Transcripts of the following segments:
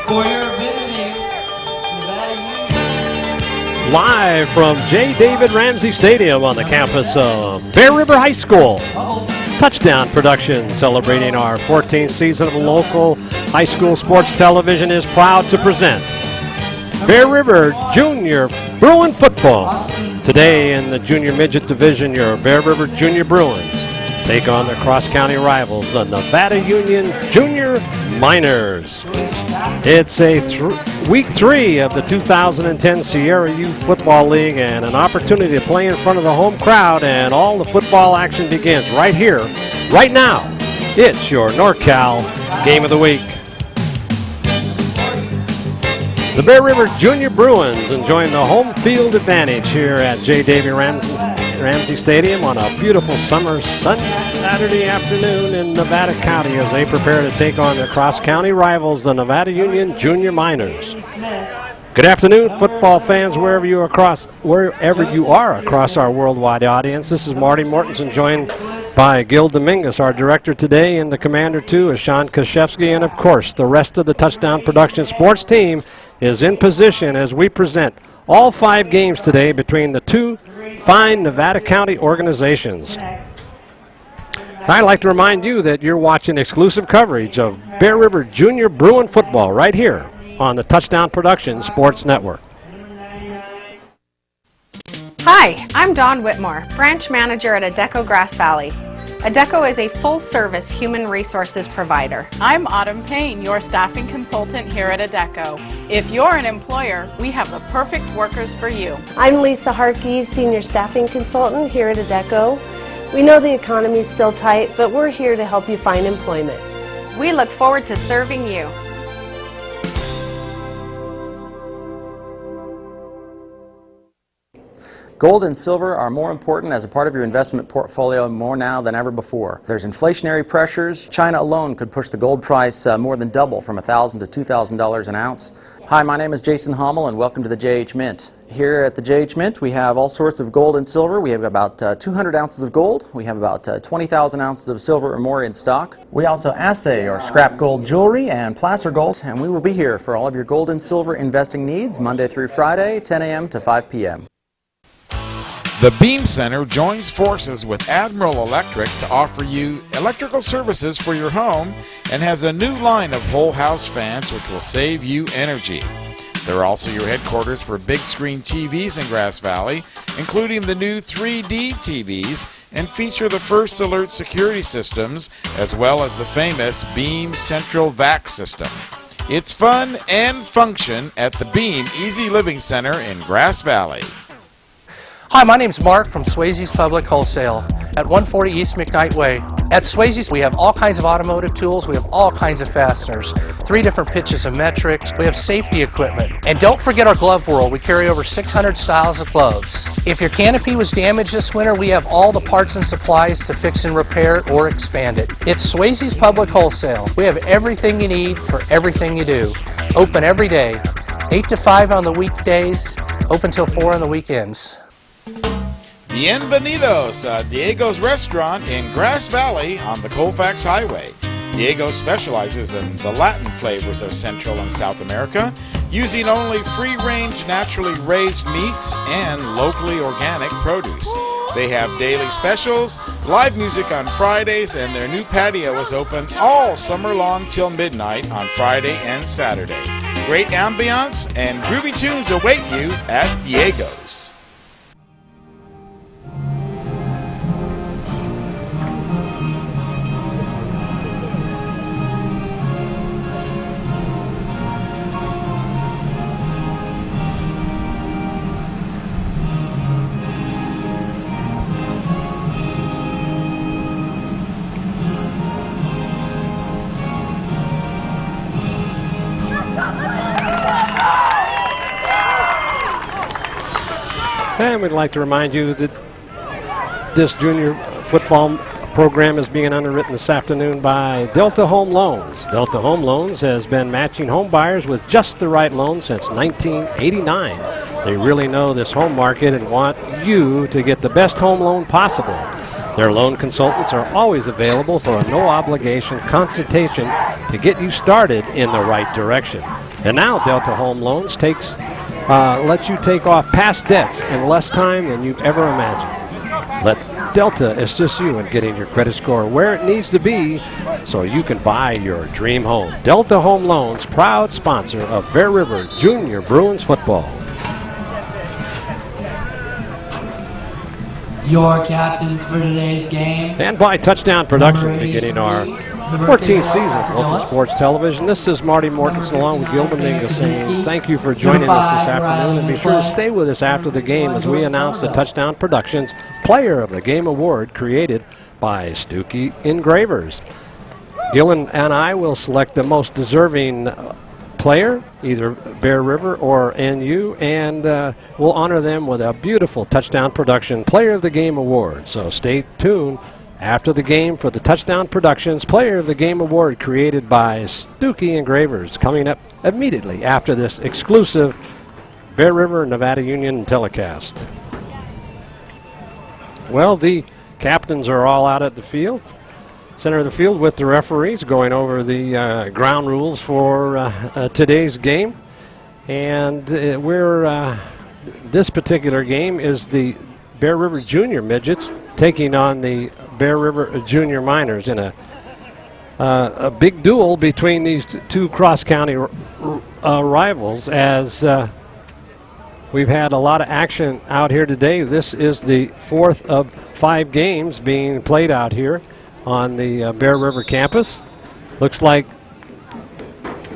For your visiting Live from J. David Ramsey Stadium on the campus of Bear River High School. Touchdown Production, celebrating our 14th season of local high school sports television, is proud to present Bear River Junior Bruin football. Today in the Junior Midget Division, your Bear River Junior Bruins take on their cross-county rivals, the Nevada Union Junior Miners. It's a week 3 of the 2010 Sierra Youth Football League and an opportunity to play in front of the home crowd, and all the football action begins right here, right now. It's your NorCal Game of the Week. The Bear River Junior Bruins enjoying the home field advantage here at J. David Ramsey Stadium on a beautiful summer Saturday afternoon in Nevada County as they prepare to take on their cross-county rivals, the Nevada Union Junior Miners. Good afternoon, football fans, wherever you are across our worldwide audience. This is Marty Mortensen, joined by Gil Dominguez, our director today, and the commander too is Sean Kashevsky, and of course the rest of the Touchdown Production sports team is in position as we present all 5 games today between the two fine Nevada County organizations. I'd like to remind you that you're watching exclusive coverage of Bear River Junior Bruin football right here on the Touchdown Production Sports Network. Hi, I'm Dawn Whitmore, branch manager at Adecco Grass Valley. Adecco is a full-service human resources provider. I'm Autumn Payne, your staffing consultant here at Adecco. If you're an employer, we have the perfect workers for you. I'm Lisa Harkey, senior staffing consultant here at Adecco. We know the economy is still tight, but we're here to help you find employment. We look forward to serving you. Gold and silver are more important as a part of your investment portfolio more now than ever before. There's inflationary pressures. China alone could push the gold price more than double from $1,000 to $2,000 an ounce. Hi, my name is Jason Hummel and welcome to the JH Mint. Here at the JH Mint we have all sorts of gold and silver. We have about 200 ounces of gold. We have about 20,000 ounces of silver or more in stock. We also assay or scrap gold jewelry and placer gold, and we will be here for all of your gold and silver investing needs Monday through Friday, 10 a.m. to 5 p.m. The Beam Center joins forces with Admiral Electric to offer you electrical services for your home and has a new line of whole house fans which will save you energy. They're also your headquarters for big screen TVs in Grass Valley, including the new 3D TVs, and feature the First Alert security systems as well as the famous Beam Central Vac system. It's fun and function at the Beam Easy Living Center in Grass Valley. Hi, my name's Mark from Swayze's Public Wholesale at 140 East McKnight Way. At Swayze's we have all kinds of automotive tools, we have all kinds of fasteners, 3 different pitches of metrics, we have safety equipment. And don't forget our glove world, we carry over 600 styles of gloves. If your canopy was damaged this winter, we have all the parts and supplies to fix and repair it or expand it. It's Swayze's Public Wholesale. We have everything you need for everything you do. Open every day, 8 to 5 on the weekdays, open till 4 on the weekends. Bienvenidos a Diego's Restaurant in Grass Valley on the Colfax Highway. Diego specializes in the Latin flavors of Central and South America, using only free-range, naturally raised meats and locally organic produce. They have daily specials, live music on Fridays, and their new patio is open all summer long till midnight on Friday and Saturday. Great ambiance and groovy tunes await you at Diego's. And we'd like to remind you that this junior football program is being underwritten this afternoon by Delta Home Loans. Delta Home Loans has been matching home buyers with just the right loan since 1989. They really know this home market and want you to get the best home loan possible. Their loan consultants are always available for a no-obligation consultation to get you started in the right direction. And now Delta Home Loans lets you take off past debts in less time than you've ever imagined. Let Delta assist you in getting your credit score where it needs to be so you can buy your dream home. Delta Home Loans, proud sponsor of Bear River Junior Bruins football. Your captains for today's game. And by Touchdown Production, beginning our 14th season of local sports television. This is Marty Mortensen along with Gil Dominguez saying thank you for joining us this afternoon, and be sure to stay with us after the game as we announce the Touchdown Productions Player of the Game Award created by Stuckey Engravers. Gil and I will select the most deserving player, either Bear River or NU, and we'll honor them with a beautiful Touchdown Production Player of the Game Award. So stay tuned after the game for the Touchdown Productions Player of the Game Award created by Stuckey Engravers, coming up immediately after this exclusive Bear River Nevada Union telecast. Well, the captains are all out at the field, center of the field, with the referees going over the ground rules for today's game. And this particular game is the Bear River Junior Midgets taking on the Bear River Junior Miners in a big duel between these two cross-county rivals, as we've had a lot of action out here today. This is the fourth of 5 games being played out here on the Bear River campus. Looks like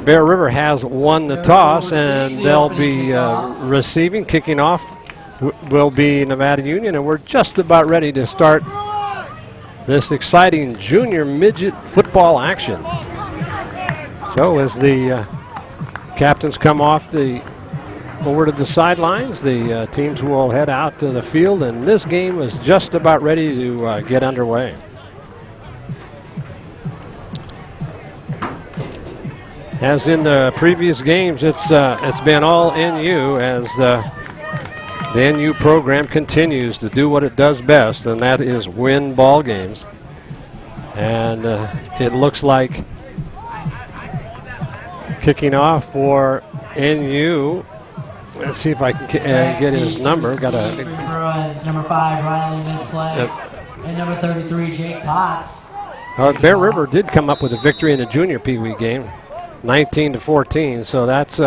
Bear River has won the toss, and they'll be receiving. Kicking off will be Nevada Union, and we're just about ready to start this exciting junior midget football action. So as the captains come off over to the sidelines, the teams will head out to the field, and this game is just about ready to get underway. As in the previous games, it's been all NU, as the NU program continues to do what it does best, and that is win ball games. And it looks like kicking off for NU. Let's see if I can get his number. Got a Bruins, number 5, Riley Misplay, and number 33, Jake Potts. Bear River did come up with a victory in the junior Pee Wee game, 19-14. So that's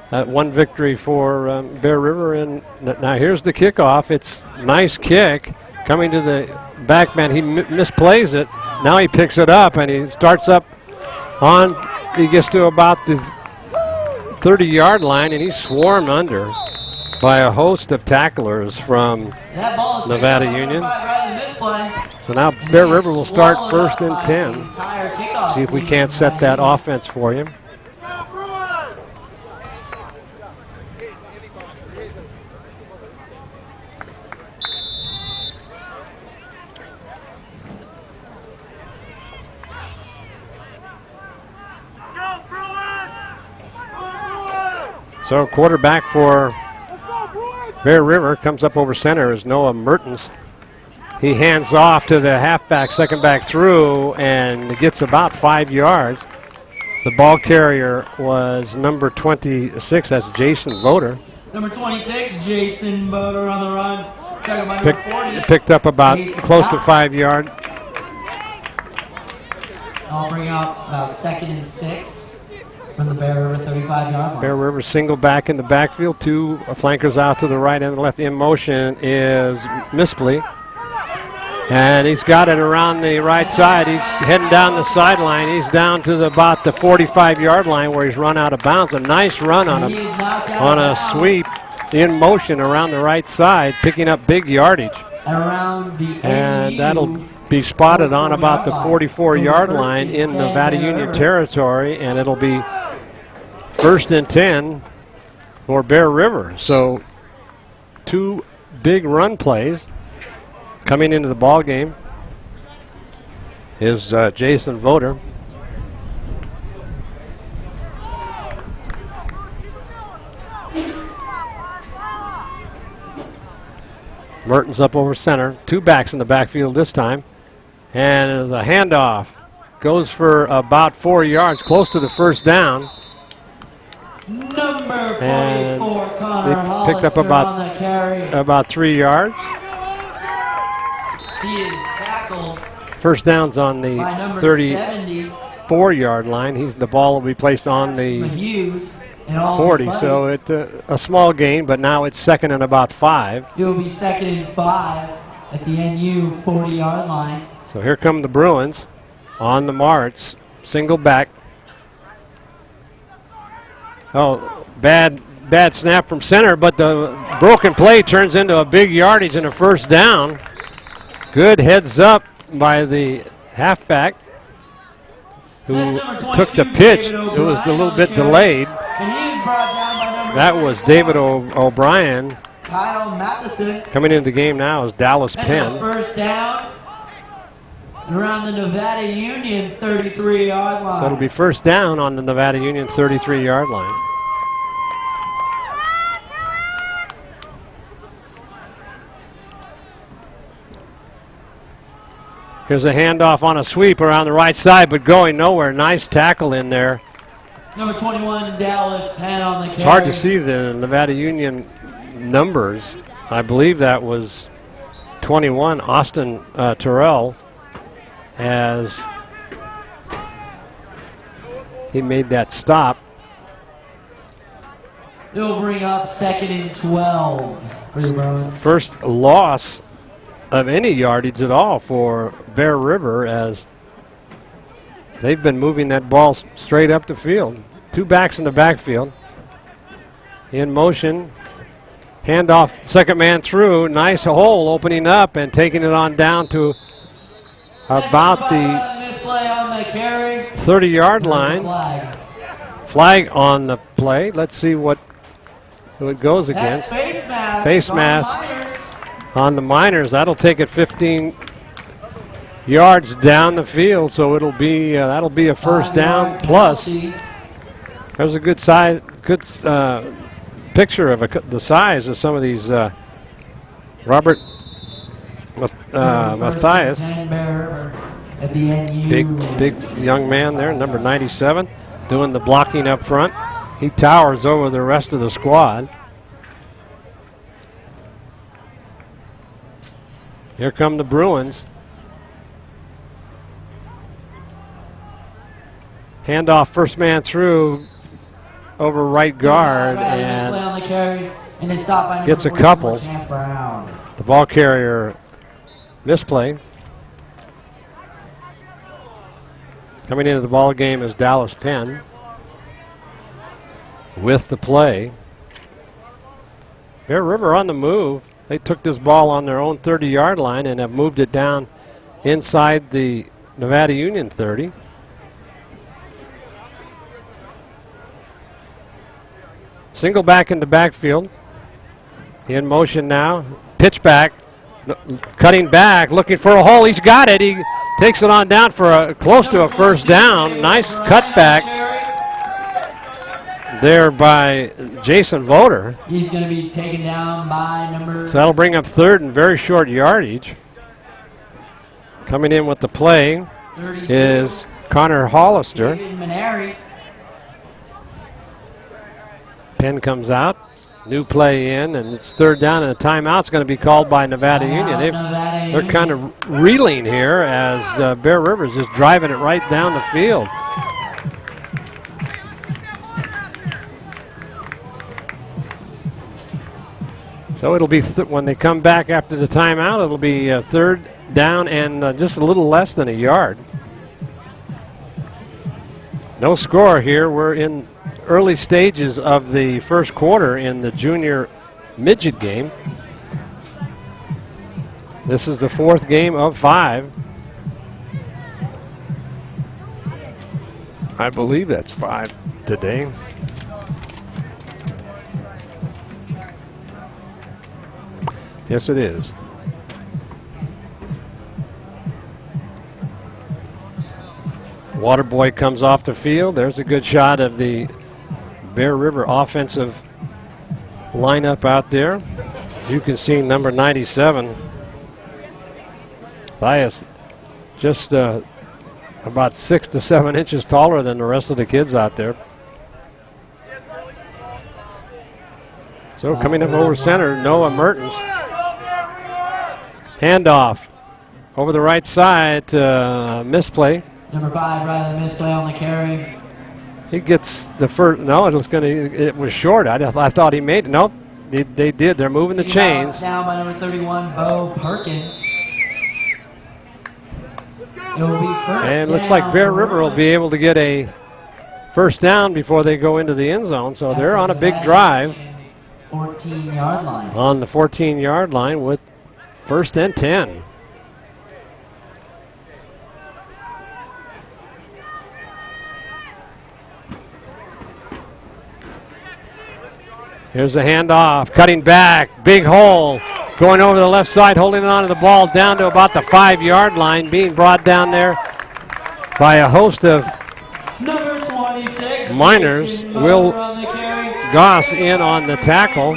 one victory for Bear River. And now here's the kickoff. It's a nice kick coming to the back man. He misplays it. Now he picks it up and he starts up on. He gets to about the 30-yard line, and he's swarmed under by a host of tacklers from Nevada Union. So now Bear River will start 1st and 10. See if we can't set that offense for you. So quarterback for Bear River comes up over center is Noah Mertens. He hands off to the halfback, second back through, and gets about 5 yards. The ball carrier was number 26, that's Jason Voter. Number 26, Jason Voter on the run. Picked up about close to 5 yards. I'll bring up about 2nd and 6. From the Bear River 35-yard line. Bear River single back in the backfield. 2 flankers out to the right and the left. In motion is Mispley. And he's got it around the right side. He's heading down the sideline. He's down to about the 45-yard line where he's run out of bounds. A nice run on a sweep in motion around the right side, picking up big yardage. And that'll be spotted on about the 44-yard line in Nevada Union territory, and it'll be 1st and 10 for Bear River. So 2 big run plays coming into the ball game is Jason Voter. Mertens up over center. 2 backs in the backfield this time. And the handoff goes for about 4 yards, close to the first down. Number 44, And Connor they picked up Hollister on the carry. about 3 yards. He is tackled First down's on the by number 70, 34-yard line. The ball will be placed on the Hughes, and all 40, his so buddies. it's a small gain, but now it's second and about 5. It will be 2nd and 5 at the NU 40-yard line. So here come the Bruins on the march, single back. Oh, bad snap from center, but the broken play turns into a big yardage and a first down. Good heads up by the halfback who took the pitch. It was a little bit delayed. And he is brought down by number That was David O'Brien. Kyle Matheson. Coming into the game now is Dallas That's a Penn. first down around the Nevada Union 33-yard line. So it'll be first down on the Nevada Union 33-yard line. Here's a handoff on a sweep around the right side, but going nowhere. Nice tackle in there. Number 21, Dallas Penn on the carry. It's hard to see the Nevada Union numbers. I believe that was 21, Austin Terrell, as he made that stop. They'll bring up 2nd and 12 for the Bruins. First loss of any yardage at all for Bear River, as they've been moving that ball straight up the field. 2 backs in the backfield. In motion. Handoff, second man through. Nice hole opening up and taking it on down to about the 30-yard line. Flag on the play. Let's see who it goes against. Face mask on the Miners. That'll take it 15 yards down the field, so it'll be that'll be a first down plus. There's a good picture of the size of some of these. Robert Matthias, big young man there, number 97, doing the blocking up front. He towers over the rest of the squad. Here come the Bruins. Handoff, first man through over right guard, and gets a couple. The ball carrier misplay. Coming into the ball game is Dallas Penn with the play. Bear River on the move. They took this ball on their own 30-yard line and have moved it down inside the Nevada Union 30. Single back in the backfield. In motion now. Pitch back. Cutting back. Looking for a hole. He's got it. He takes it on down for close to a first down. Nice cutback there by Jason Voter. He's going to be taken down by number... So that'll bring up third and very short yardage. Coming in with the play 32. is Connor Hollister. Penn comes out. New play in, and it's third down, and a timeout's going to be called by Nevada Union. They're kind of reeling here as Bear River's just driving it right down the field. So it'll be, when they come back after the timeout, it'll be third down and just a little less than a yard. No score here. We're in early stages of the first quarter in the junior midget game. This is the fourth game of 5. I believe that's 5 today. Yes, it is. Waterboy comes off the field. There's a good shot of the Bear River offensive lineup out there. As you can see, number 97, Thias, just about 6 to 7 inches taller than the rest of the kids out there. So coming up over center, Noah Mertens. Handoff over the right side to misplay. Number 5, Riley, misplay on the carry. He gets the first. No, it was short. I thought he made it. Nope, they did. They're moving the chains. Down by number 31, Bo Perkins. It will be first And it looks like Bear River will be able to get a first down before they go into the end zone. So they're on a big drive 14-yard line. on the 14-yard line with first and 10. Here's a handoff, cutting back, big hole, going over the left side, holding on to the ball down to about the 5-yard line, being brought down there by a host of Number 26, Miners. Will Goss in on the tackle.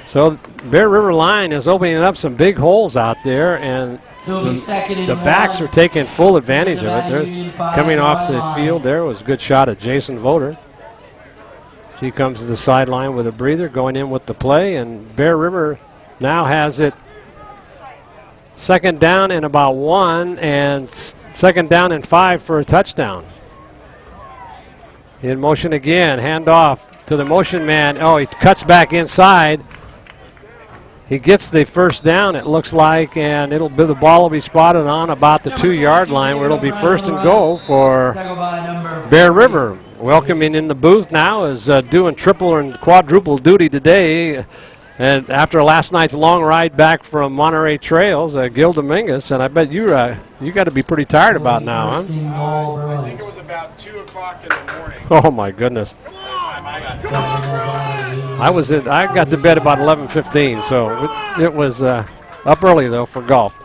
So Bear River line is opening up some big holes out there, and the backs are taking full advantage of it. They're coming off the field. There was a good shot at Jason Voter. He comes to the sideline with a breather, going in with the play, and Bear River now has it second down and about 1, and second down and 5 for a touchdown. In motion again, handoff to the motion man. Oh, he cuts back inside. He gets the first down, it looks like, and the ball will be spotted on about the 2-yard line, where it'll be first and goal for Bear River. Welcoming in the booth now is doing triple and quadruple duty today. And after last night's long ride back from Monterey Trails, Gil Dominguez, and I bet you got to be pretty tired about now, huh? I think it was about 2 o'clock in the morning. Oh my goodness! I got to bed about 11:15, so it was up early though for golf.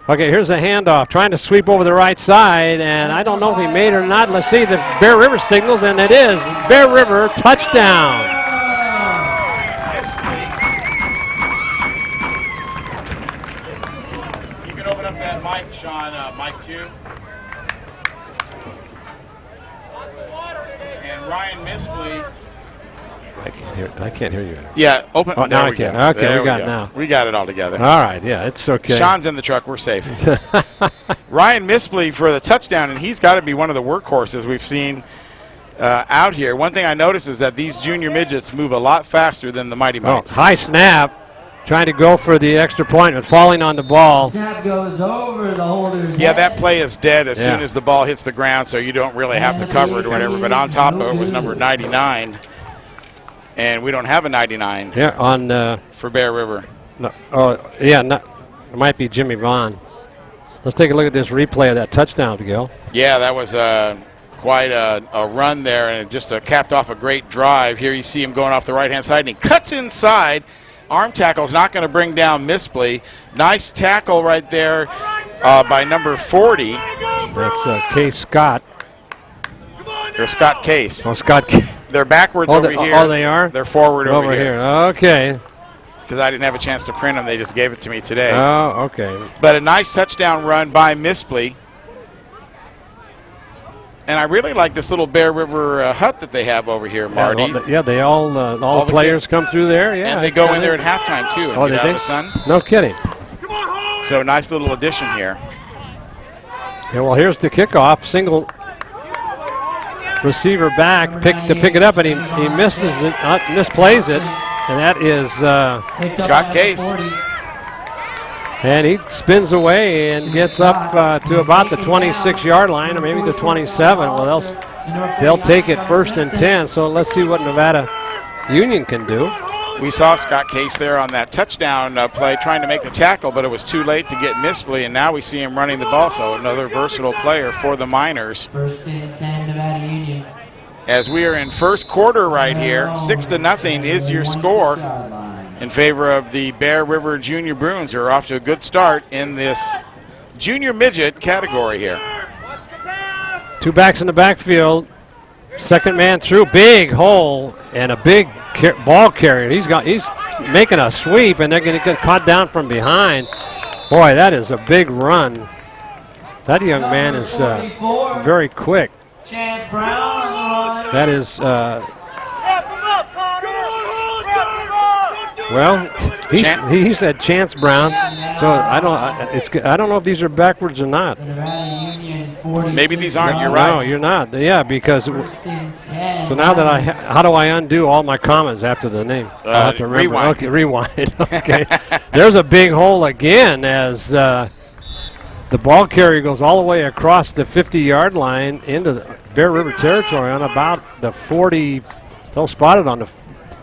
Okay, here's a handoff, trying to sweep over the right side, and I don't know if he made it or not. Let's see the Bear River signals, and it is Bear River touchdown. You can open up that mic, Sean, mic 2. And Ryan Mispley. I can't hear you. Yeah, open. Oh, now I can. Okay, we got it now. We got it all together. All right, yeah, it's okay. Sean's in the truck. We're safe. Ryan Mispley for the touchdown, and he's got to be one of the workhorses we've seen out here. One thing I noticed is that these junior midgets move a lot faster than the Mighty Mites. High snap, trying to go for the extra point, but falling on the ball. Snap goes over the holder's Yeah, head. that play is dead as soon as the ball hits the ground, so you don't really have to cover it or whatever. But on top of it was number 99. And we don't have a 99 for Bear River. No, it might be Jimmy Vaughn. Let's take a look at this replay of that touchdown, Gil. Yeah, that was quite a run there, and it just capped off a great drive. Here you see him going off the right-hand side, and he cuts inside. Arm tackle is not going to bring down Mispley. Nice tackle right there by number 40. That's Case Scott. Or Scott Case. Oh, Scott Case. They're backwards over here. Oh, they are? They're forward over here. Okay. Because I didn't have a chance to print them. They just gave it to me today. Oh, okay. But a nice touchdown run by Mispley. And I really like this little Bear River hut that they have over here, Marty. They all the players come through there. Yeah, and they go in there at halftime, too, and get out of the sun. No kidding. So nice little addition here. Yeah, well, here's the kickoff. Single receiver back to pick it up, and he misses it, misplays it, and that is Scott Case. And he spins away and gets up to about the 26-yard line, or maybe the 27. Well, they'll take it first and 10. So let's see what Nevada Union can do. We saw Scott Case there on that touchdown play trying to make the tackle, but it was too late to get Mispley, and now we see him running the ball, so another versatile player for the Miners. First and 10, Nevada Union. As we are in first quarter right here, 6-0 is your score in favor of the Bear River Junior Bruins, who are off to a good start in this junior midget category here. Two backs in the backfield. Second man through, big hole, and a big ball carrier. He's making a sweep, and they're going to get caught down from behind. Boy, that is a big run. That young man is very quick. Chance Brown on the run. That is Well, he said Chance Brown, so I don't know if these are backwards or not. Maybe these aren't. You're right. No, you're not. Yeah, because so now that how do I undo all my comments after the name? I have to remember. Rewind. Okay, rewind. Okay. There's a big hole again as the ball carrier goes all the way across the 50-yard line into the Bear River territory on about the 40. They'll spot it on the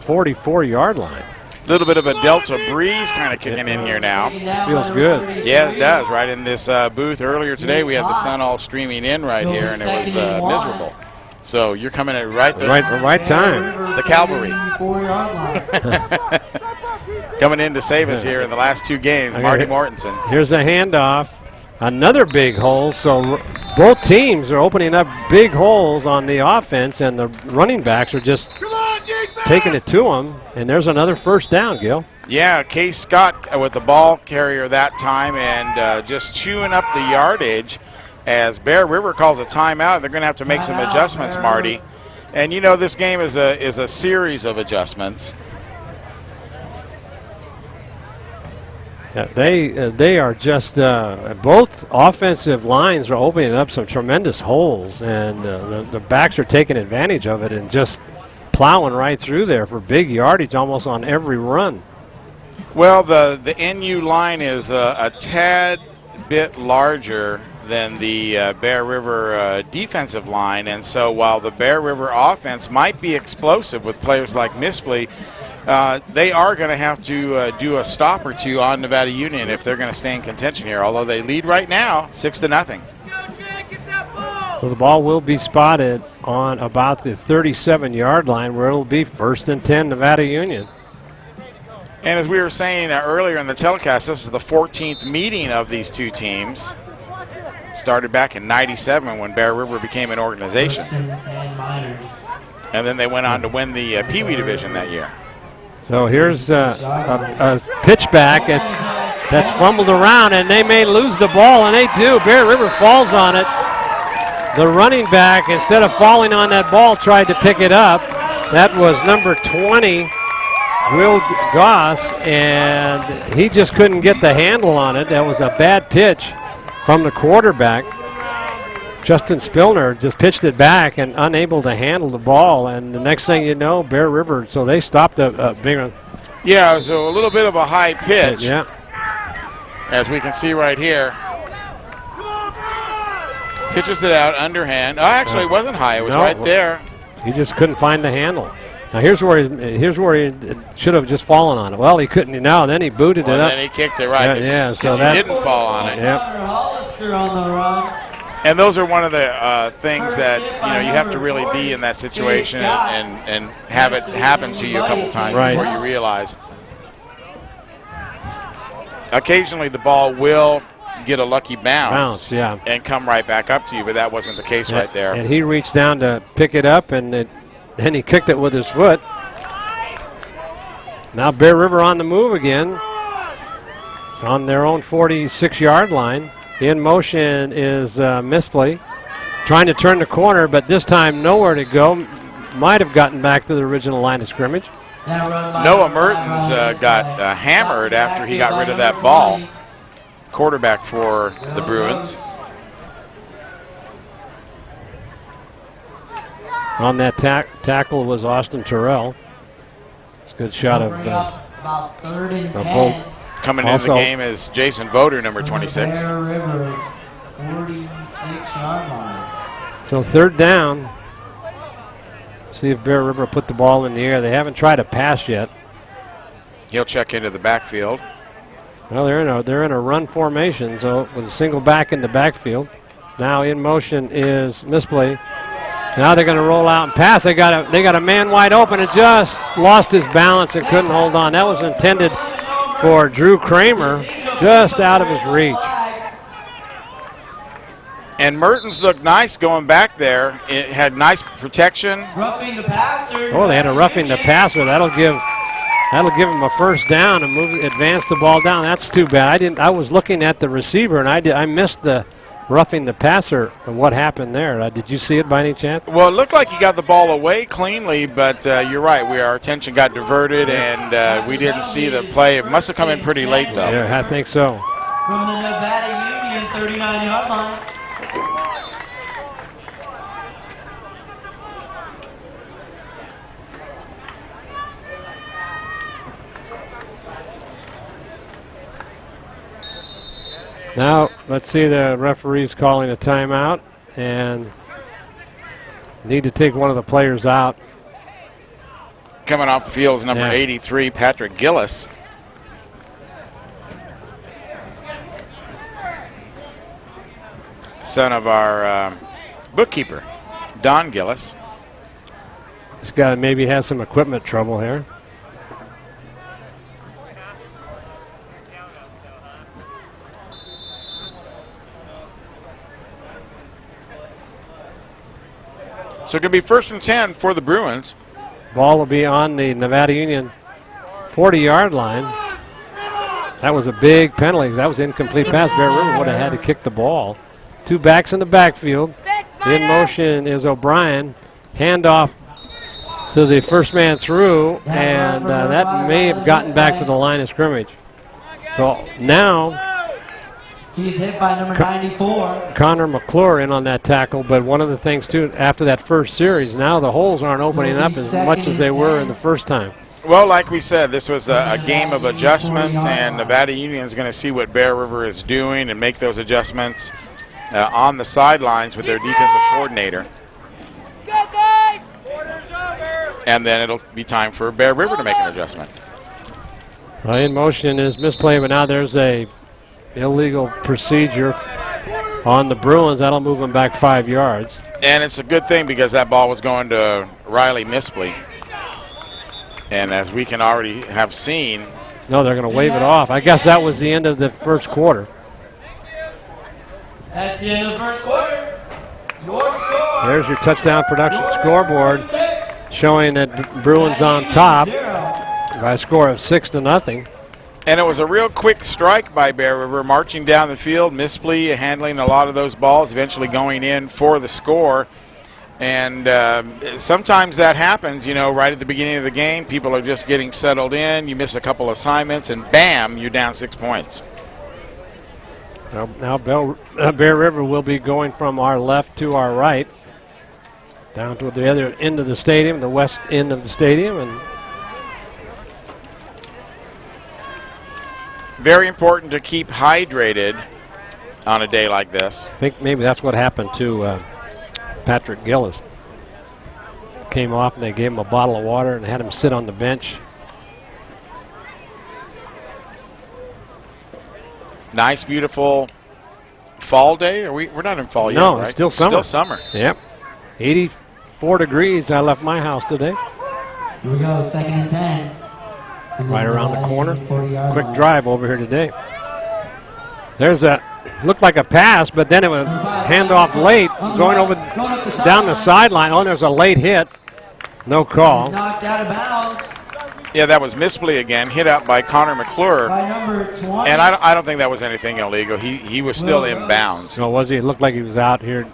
44-yard line. A little bit of a Delta breeze kind of kicking in here now. Feels good. Yeah, it does. Right in this booth earlier today, we had the sun all streaming in right here, and it was miserable. So you're coming at right time. The cavalry coming in to save us here in the last two games. Okay. Marty Mortensen. Here's a handoff. Another big hole. So both teams are opening up big holes on the offense, and the running backs are just taking it to them. And there's another first down, Gil. Yeah, Case Scott with the ball carrier that time and just chewing up the yardage as Bear River calls a timeout. They're going to have to make some adjustments, Marty. And you know this game is a series of adjustments. Yeah, they are just both offensive lines are opening up some tremendous holes, and the backs are taking advantage of it and just plowing right through there for big yardage almost on every run. Well, the NU line is a tad bit larger than the Bear River defensive line, and so while the Bear River offense might be explosive with players like Mispley, they are going to have to do a stop or two on Nevada Union if they're going to stay in contention here, although they lead right now 6-0. So the ball will be spotted on about the 37-yard line where it'll be 1st and 10 Nevada Union. And as we were saying earlier in the telecast, this is the 14th meeting of these two teams. Started back in '97 when Bear River became an organization. And then they went on to win the Pee Wee Division that year. So here's a pitch back that's fumbled around, and they may lose the ball, and they do. Bear River falls on it. The running back, instead of falling on that ball, tried to pick it up. That was number 20, Will Goss, and he just couldn't get the handle on it. That was a bad pitch from the quarterback. Justin Spillner just pitched it back and unable to handle the ball, and the next thing you know, Bear River, so they stopped a big one. Yeah, so a little bit of a high pitch. Yeah. As we can see right here. Pitches it out underhand. Oh, actually, it wasn't high. It was right there. He just couldn't find the handle. Now here's where he should have just fallen on it. Well, he couldn't. Now then he booted it up. And then he kicked it right. Yeah. So that didn't fall on it. Yep. And those are one of the things that you have to really be in that situation and have it happen to you a couple times before you realize. Occasionally, the ball will get a lucky bounce and come right back up to you, but that wasn't the case right there. And he reached down to pick it up, and then he kicked it with his foot. Now Bear River on the move again on their own 46-yard line. In motion is Misplay, trying to turn the corner, but this time nowhere to go. Might have gotten back to the original line of scrimmage. Noah Mertens got hammered after he got rid of that ball. Quarterback for the Bruins. On that tackle was Austin Terrell. It's a good shot of Bolt. Coming into the game is Jason Voder, number 26. So 3rd down. See if Bear River put the ball in the air. They haven't tried a pass yet. He'll check into the backfield. Well, they're in a run formation, so with a single back in the backfield. Now in motion is Misplay. Now they're going to roll out and pass. They got a man wide open and just lost his balance and couldn't hold on. That was intended for Drew Kramer, just out of his reach. And Mertens looked nice going back there. It had nice protection. Roughing the passer. Oh, they had a roughing the passer. That'll give him a first down and advance the ball down. That's too bad. I was looking at the receiver and I missed the roughing the passer. What happened there? Did you see it by any chance? Well, it looked like he got the ball away cleanly, but you're right. Our attention got diverted, and we didn't see the play. It must have come in pretty late, though. Yeah, I think so. From the Nevada Union 39-yard line. Now, let's see, the referee's calling a timeout and need to take one of the players out. Coming off the field is number 83, Patrick Gillis. Son of our bookkeeper, Don Gillis. This guy maybe has some equipment trouble here. So it could be 1st and 10 for the Bruins. Ball will be on the Nevada Union 40-yard line. That was a big penalty. That was incomplete pass. Bear River would have had to kick the ball. 2 backs in the backfield. In motion is O'Brien. Handoff to the first man through, and that may have gotten back to the line of scrimmage. So now he's hit by number 94. Connor McClure in on that tackle, but one of the things, too, after that first series, now the holes aren't opening up as much as they were in the first time. Well, like we said, this was a game of adjustments, and Nevada Union is going to see what Bear River is doing and make those adjustments on the sidelines with their defensive coordinator. And then it'll be time for Bear River to make an adjustment. Well, in motion is misplay, but now there's a illegal procedure on the Bruins. That'll move them back 5 yards. And it's a good thing because that ball was going to Riley Mispley. And as we can already have seen. No, they're going to wave it off. I guess that was the end of the first quarter. That's the end of the first quarter. Your score. There's your touchdown production scoreboard showing that Bruins on top by a score of 6-0. And it was a real quick strike by Bear River, marching down the field. Mispley handling a lot of those balls, eventually going in for the score. And sometimes that happens, you know, right at the beginning of the game. People are just getting settled in. You miss a couple assignments, and bam, you're down 6 points. Now Bear River will be going from our left to our right, down to the other end of the stadium, the west end of the stadium. And very important to keep hydrated on a day like this. I think maybe that's what happened to Patrick Gillis. Came off and they gave him a bottle of water and had him sit on the bench. Nice, beautiful fall day. We're not in fall yet, no, right? it's still summer. Still summer. Yep. 84 degrees. I left my house today. Here we go, 2nd and 10. Right around the corner. Quick drive over here today. There's a, looked like a pass, but then it was handoff late, going over down the sideline. Oh, there's a late hit. No call. He's knocked out of bounds. Yeah, that was Mispley again, hit out by Connor McClure. By number 20. And I don't think that was anything illegal. He was still inbounds. No, was he? It looked like he was out here.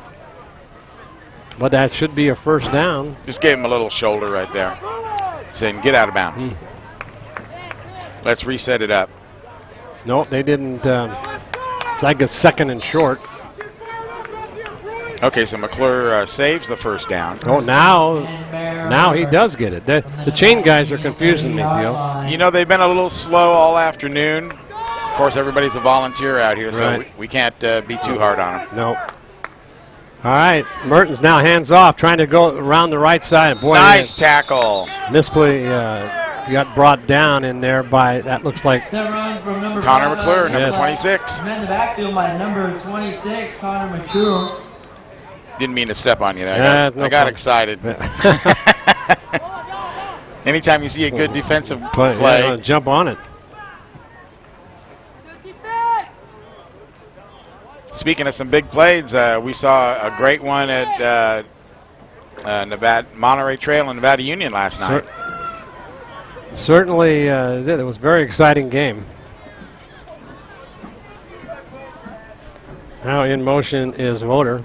But that should be a first down. Just gave him a little shoulder right there, saying get out of bounds. Let's reset it up. No, they didn't. It's like a 2nd and short. Okay, so McClure saves the first down. Oh, now he does get it. The chain guys are confusing me, Gil. You know, they've been a little slow all afternoon. Of course, everybody's a volunteer out here, so right. we can't be too hard on them. No. All right, Mertens now hands off, trying to go around the right side. Boy, nice tackle. Misplay got brought down in there by, that looks like Connor McClure, number 26. In the backfield by number 26, Connor McClure. Didn't mean to step on you there. I got excited. Anytime you see a good defensive play. Jump on it. Speaking of some big plays, we saw a great one at Monterey Trail and Nevada Union last night. Certainly, it was a very exciting game. Now in motion is Motor.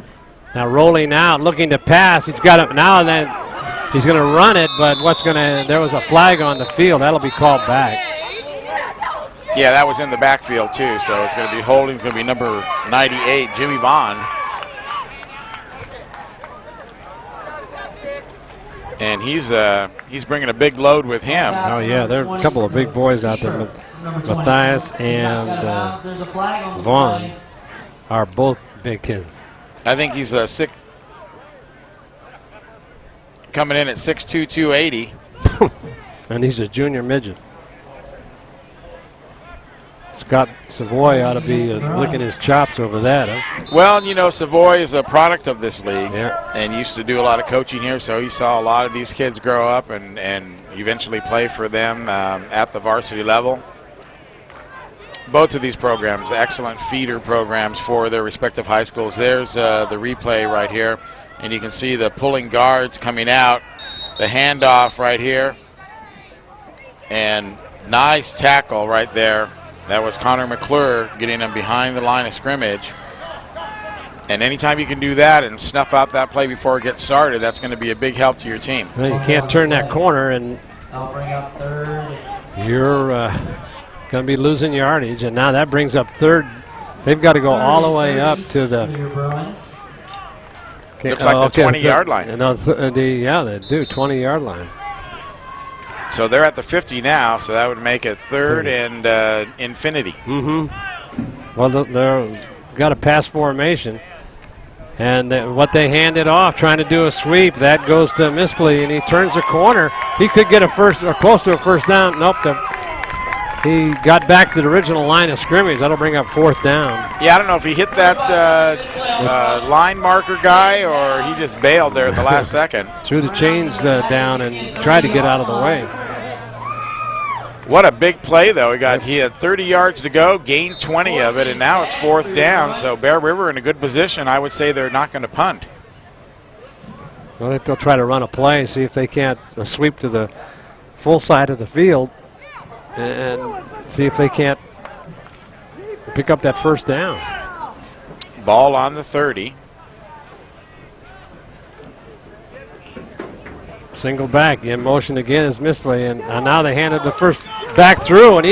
Now rolling out, looking to pass. He's got it now, and then he's going to run it, but there was a flag on the field. That'll be called back. Yeah, that was in the backfield too, so it's going to be holding. It's going to be number 98, Jimmy Bond. And he's bringing a big load with him. Oh, yeah, there are a couple of big boys out there. Matthias and Vaughn are both big kids. I think he's coming in at 6'2", 280. And he's a junior midget. Scott Savoy ought to be licking his chops over that, huh? Well, you know, Savoy is a product of this league, yeah, and used to do a lot of coaching here, so he saw a lot of these kids grow up and eventually play for them at the varsity level. Both of these programs, excellent feeder programs for their respective high schools. There's the replay right here, and you can see the pulling guards coming out, the handoff right here, and nice tackle right there. That was Connor McClure getting him behind the line of scrimmage. And anytime you can do that and snuff out that play before it gets started, that's going to be a big help to your team. Well, you can't turn that corner, and you're going to be losing yardage. And now that brings up third. They've got to go all the way up to the. Looks like the 20-yard line. No, yeah, they do, 20-yard line. So they're at the 50 now, so that would make it third and infinity. Mm-hmm. Well, they're got a pass formation, and what they handed off, trying to do a sweep, that goes to Mispley, and he turns the corner. He could get a first or close to a first down. Nope. He got back to the original line of scrimmage. That'll bring up fourth down. Yeah, I don't know if he hit that line marker guy or he just bailed there at the last second. Threw the chains down and tried to get out of the way. What a big play, though. He had 30 yards to go, gained 20 of it, and now it's fourth down. So Bear River in a good position. I would say they're not going to punt. Well, they'll try to run a play, see if they can't sweep to the full side of the field and see if they can't pick up that first down. Ball on the 30. Single back in motion again is Misplay, and now they handed the first back through, and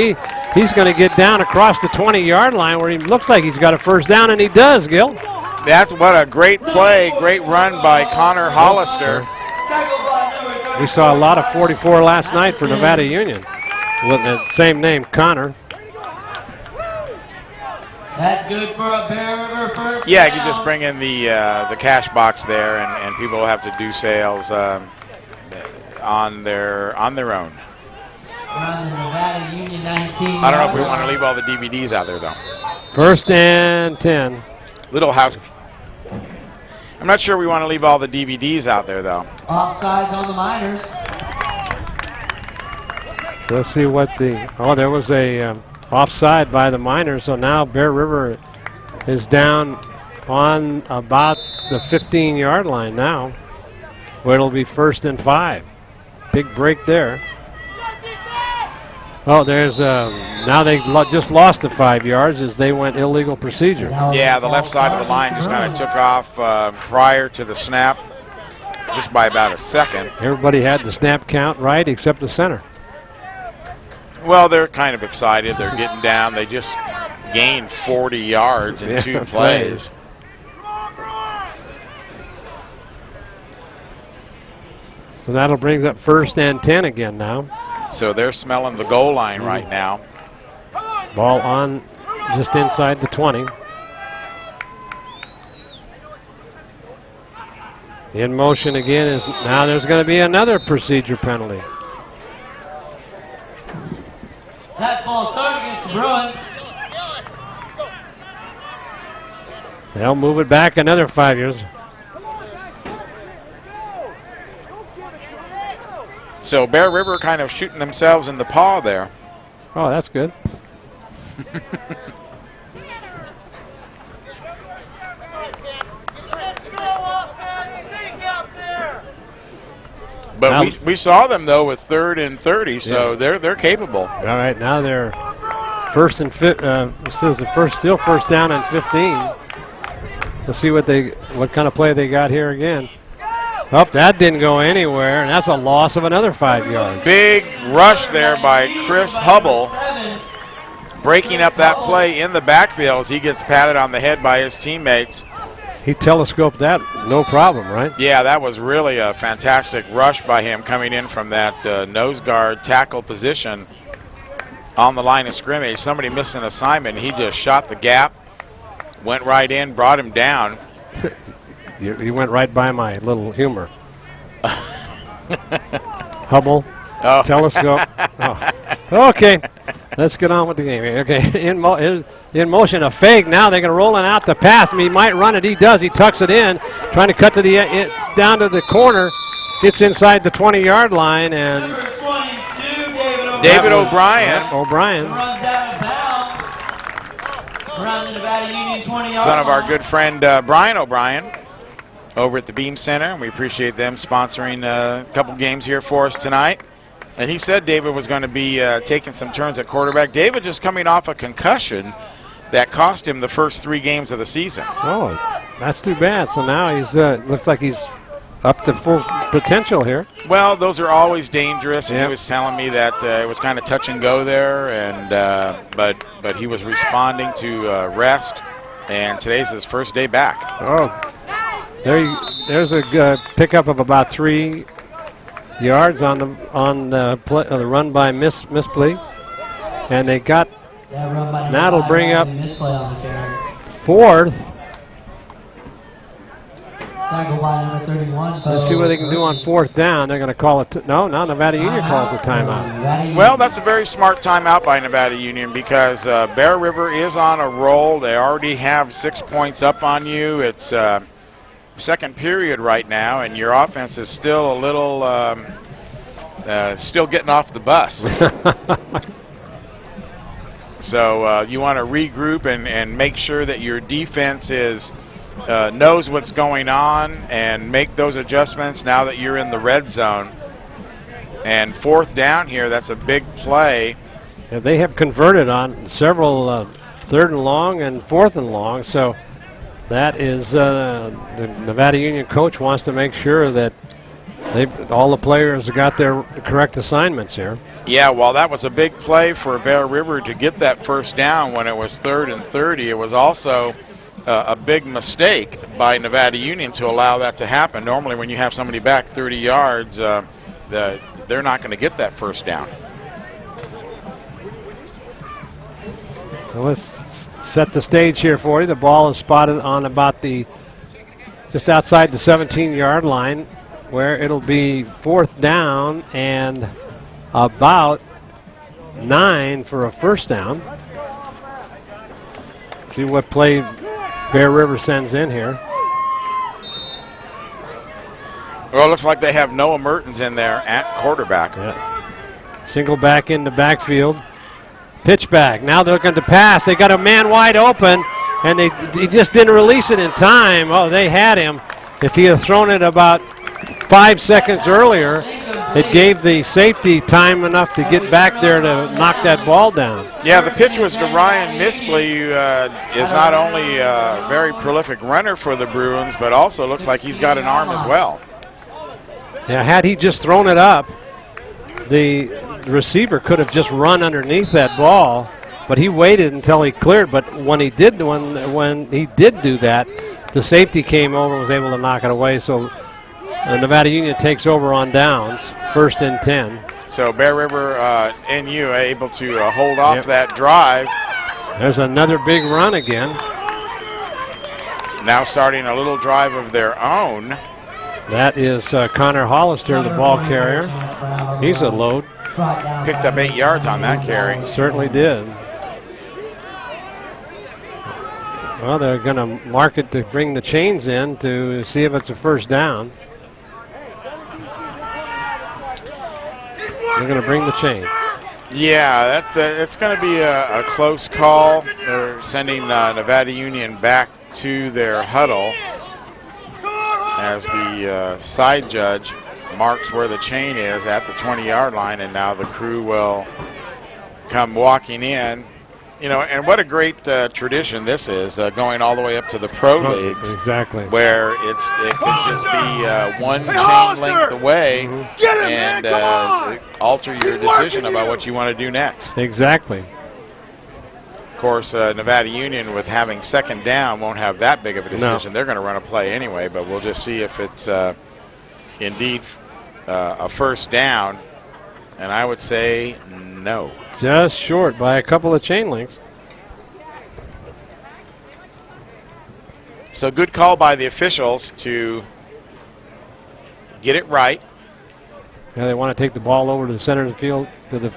he's going to get down across the 20-yard line where he looks like he's got a first down, and he does, Gil. That's what a great play, great run by Connor Hollister. We saw a lot of 44 last night for Nevada Union with the same name, Connor. That's good for a Bear River first. Yeah, you can just bring in the cash box there, and people will have to do sales on their own. Around the Nevada Union 19. I don't know if we want to leave all the DVDs out there, though. First and 10. Little house. I'm not sure we want to leave all the DVDs out there, though. Offsides on the Miners. So let's see what there was a offside by the Miners. So now Bear River is down on about the 15-yard line now, where it'll be first and 5. Big break there. Oh, there's now they just lost the 5 yards as they went illegal procedure. Yeah, the left side of the line just kind of took off prior to the snap, just by about a second. Everybody had the snap count right except the center. Well, they're kind of excited. They're getting down. They just gained 40 yards in 2 plays. So that'll bring up first and 10 again now. So they're smelling the goal line right now. Ball on just inside the 20. In motion again is now there's going to be another procedure penalty. That's false start against the Bruins. They'll move it back another 5 years. So Bear River kind of shooting themselves in the paw there. Oh, that's good. But now, we saw them, though, with 3rd and 30, so they're capable. All right, now they're first and it says still first down and 15. Let's see what kind of play they got here again. Oh, that didn't go anywhere, and that's a loss of another 5 yards. Big rush there by Chris Hubble, breaking up that play in the backfield as he gets patted on the head by his teammates. He telescoped that, no problem, right? Yeah, that was really a fantastic rush by him coming in from that nose guard tackle position on the line of scrimmage. Somebody missed an assignment. He just shot the gap, went right in, brought him down. You went right by my little humor. Hubble, telescope. Oh. Okay, let's get on with the game. Okay, in motion, a fake. Now they're going to roll it out the pass. He might run it. He does. He tucks it in, trying to cut to the down to the corner. Gets inside the 20-yard line, and David O'Brien. Runs out of bounds around the Nevada Union 20-yard son of our line. good friend Brian O'Brien over at the Beam Center, and we appreciate them sponsoring a couple games here for us tonight. And he said David was going to be taking some turns at quarterback. David just coming off a concussion that cost him the first 3 games of the season. Oh, that's too bad. So now he's looks like he's up to full potential here. Well, those are always dangerous, and Yep. he was telling me that it was kind of touch and go there, and but he was responding to rest, and today's his first day back. Oh, there's a pickup of about 3 yards on the run by Misplay, and they got that'll bring up 4th. Tackle by number 31. Let's see what they can do on 4th down. They're going to call it. No, now Nevada Union calls a timeout. Well, that's a very smart timeout by Nevada Union because Bear River is on a roll. They already have 6 points up on you. It's second period right now, and your offense is still a little still getting off the bus. So you want to regroup and make sure that your defense knows what's going on and make those adjustments now that you're in the red zone. And 4th down here, that's a big play. Yeah, they have converted on several 3rd and long and 4th and long, so that is the Nevada Union coach wants to make sure that all the players got their correct assignments here. Yeah, well, that was a big play for Bear River to get that first down when it was 3rd and 30. It was also a big mistake by Nevada Union to allow that to happen. Normally when you have somebody back 30 yards, they're not going to get that first down. So let's set the stage here for you. The ball is spotted on about just outside the 17-yard line, where it'll be 4th down and about 9 for a first down. See what play Bear River sends in here. Well, it looks like they have Noah Mertens in there at quarterback. Yeah. Single back in the backfield. Pitch back. Now they're looking to pass. They got a man wide open, and he just didn't release it in time. Oh, they had him. If he had thrown it about 5 seconds earlier, it gave the safety time enough to get back there to knock that ball down. Yeah, the pitch was to Ryan Mispley, who is not only a very prolific runner for the Bruins, but also looks like he's got an arm as well. Yeah, had he just thrown it up, the receiver could have just run underneath that ball, but he waited until he cleared. But when he did do that, the safety came over and was able to knock it away. So Nevada Union takes over on downs, 1st and 10. So Bear River NU able to hold off that drive. There's another big run again. Now starting a little drive of their own. That is Connor Hollister, the ball carrier. He's a load. Picked up 8 yards on that carry. Certainly did. Well, they're going to mark it to bring the chains in to see if it's a first down. They're going to bring the chains. Yeah, it's going to be a close call. They're sending Nevada Union back to their huddle as the side judge marks where the chain is at the 20-yard line, and now the crew will come walking in You know, and what a great tradition this is, going all the way up to the pro leagues. Exactly. Where it could just be one chain length away and alter your decision about what you want to do next. Exactly. Of course, Nevada Union, with having second down, won't have that big of a decision. No. They're going to run a play anyway, but we'll just see if it's indeed a first down. And I would say no. Just short by a couple of chain links. So good call by the officials to get it right. Yeah, they want to take the ball over to the center of the field, to the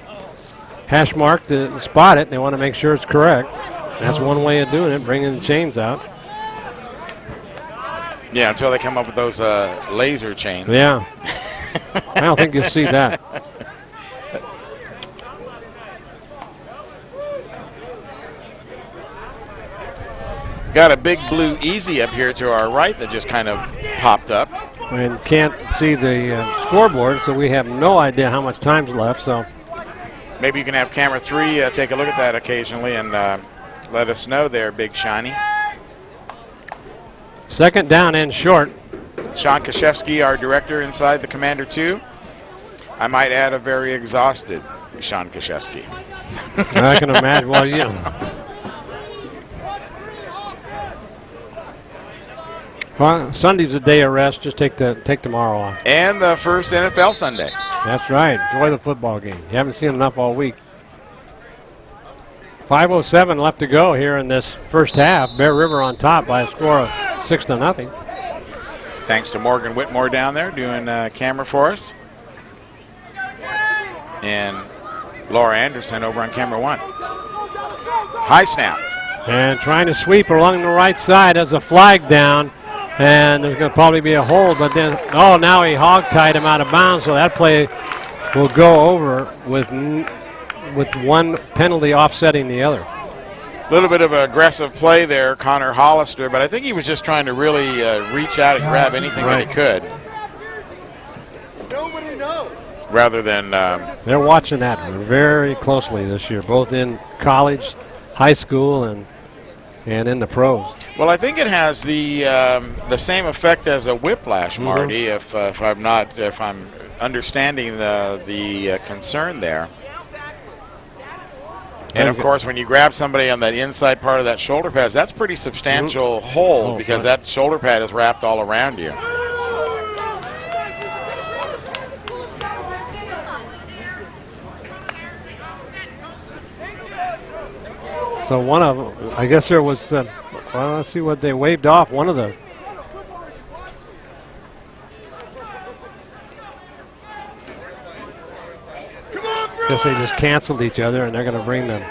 hash mark to spot it. They want to make sure it's correct. That's one way of doing it, bringing the chains out. Yeah, until they come up with those laser chains. Yeah. I don't think you'll see that. Got a big blue easy up here to our right that just kind of popped up. And can't see the scoreboard, so we have no idea how much time's left. So maybe you can have camera 3 take a look at that occasionally and let us know there, Big Shiny. Second down and short. Sean Kashevsky, our director inside the Commander 2. I might add a very exhausted Sean Kashevsky. I can imagine. Well, yeah. Well, Sunday's a day of rest. Just take tomorrow off. And the first NFL Sunday. That's right. Enjoy the football game. You haven't seen enough all week. 5:07 left to go here in this first half. Bear River on top by a score of 6-0. Thanks to Morgan Whitmore down there doing camera for us. And Laura Anderson over on camera 1. High snap. And trying to sweep along the right side as a flag down. And there's going to probably be a hold, but then, oh, now he hog-tied him out of bounds, so that play will go over with one penalty offsetting the other. A little bit of an aggressive play there, Connor Hollister, but I think he was just trying to really reach out and grab anything that he could. Nobody knows. Rather than... They're watching that very closely this year, both in college, high school, and in the pros. Well, I think it has the same effect as a whiplash, Marty. If I'm understanding the concern there. And of course, when you grab somebody on that inside part of that shoulder pad, that's pretty substantial hold because that shoulder pad is wrapped all around you. So one of them, I guess there was, well, let's see what they waved off. One of the, I guess they just canceled each other, and they're going to bring the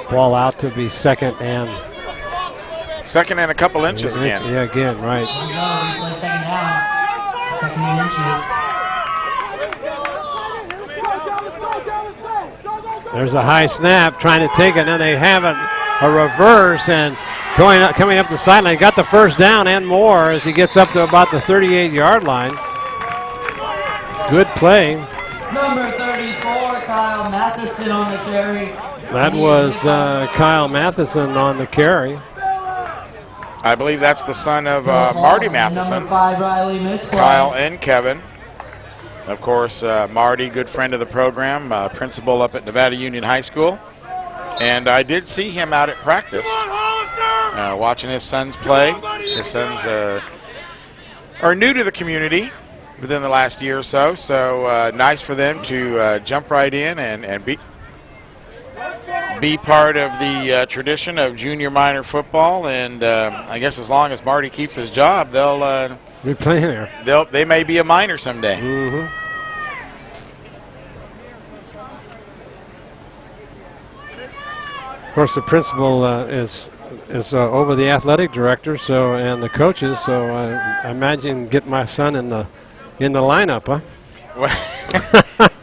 ball out to be second and a couple inches again. Yeah, again, right. Replay second down. Second and inches. There's a high snap trying to take it, and then they have a reverse and coming up the sideline. Got the first down and more as he gets up to about the 38-yard line. Good play. Number 34, Kyle Matheson on the carry. That was Kyle Matheson on the carry. I believe that's the son of Marty Matheson. Number 5, Riley Misquay. Kyle and Kevin. Of course, Marty, good friend of the program, principal up at Nevada Union High School. And I did see him out at practice, watching his sons play. His sons are new to the community within the last year or so, so nice for them to jump right in and be part of the tradition of junior minor football. And I guess as long as Marty keeps his job, they'll be playing there. They may be a minor someday. Of course, the principal is over the athletic director, so and the coaches. So I imagine get my son in the lineup, huh? Well,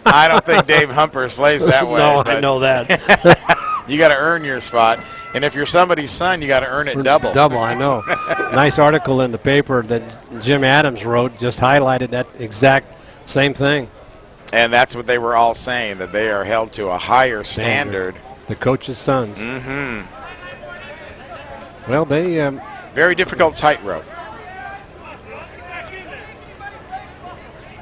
I don't think Dave Humpers plays that way. No, I know that. You got to earn your spot, and if you're somebody's son, you got to earn it double. Double, I know. Nice article in the paper that Jim Adams wrote just highlighted that exact same thing. And that's what they were all saying, that they are held to a higher standard the coach's sons. Mm-hmm. Well, they very difficult tightrope.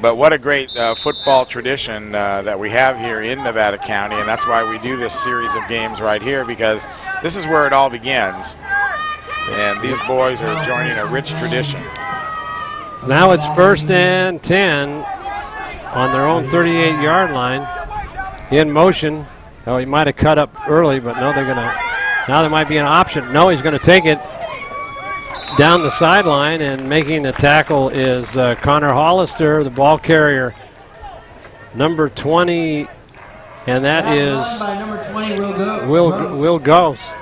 But what a great football tradition that we have here in Nevada County, and that's why we do this series of games right here, because this is where it all begins. And these boys are joining a rich tradition. Now it's 1st and 10 on their own 38-yard line. In motion. Oh, he might have cut up early, but no, they're going to. Now there might be an option. No, he's going to take it down the sideline, and making the tackle is Connor Hollister, the ball carrier, number 20, and that is by number 20, Will Gose.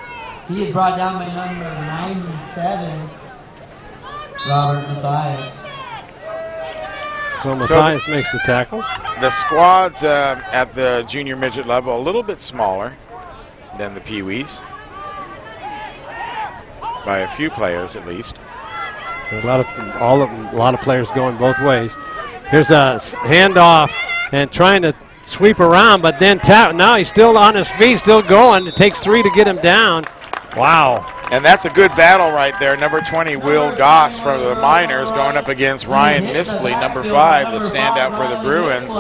He is brought down by number 97, Robert Mathias. So Mathias makes the tackle. The squads at the junior midget level a little bit smaller than the Pee-wees, by a few players at least. A lot of players going both ways. Here's a handoff and trying to sweep around, but then now he's still on his feet, still going. It takes 3 to get him down. Wow. And that's a good battle right there. Number 20, Will Goss from the Miners, going up against Ryan Mispley, number 5, the standout for the Bruins.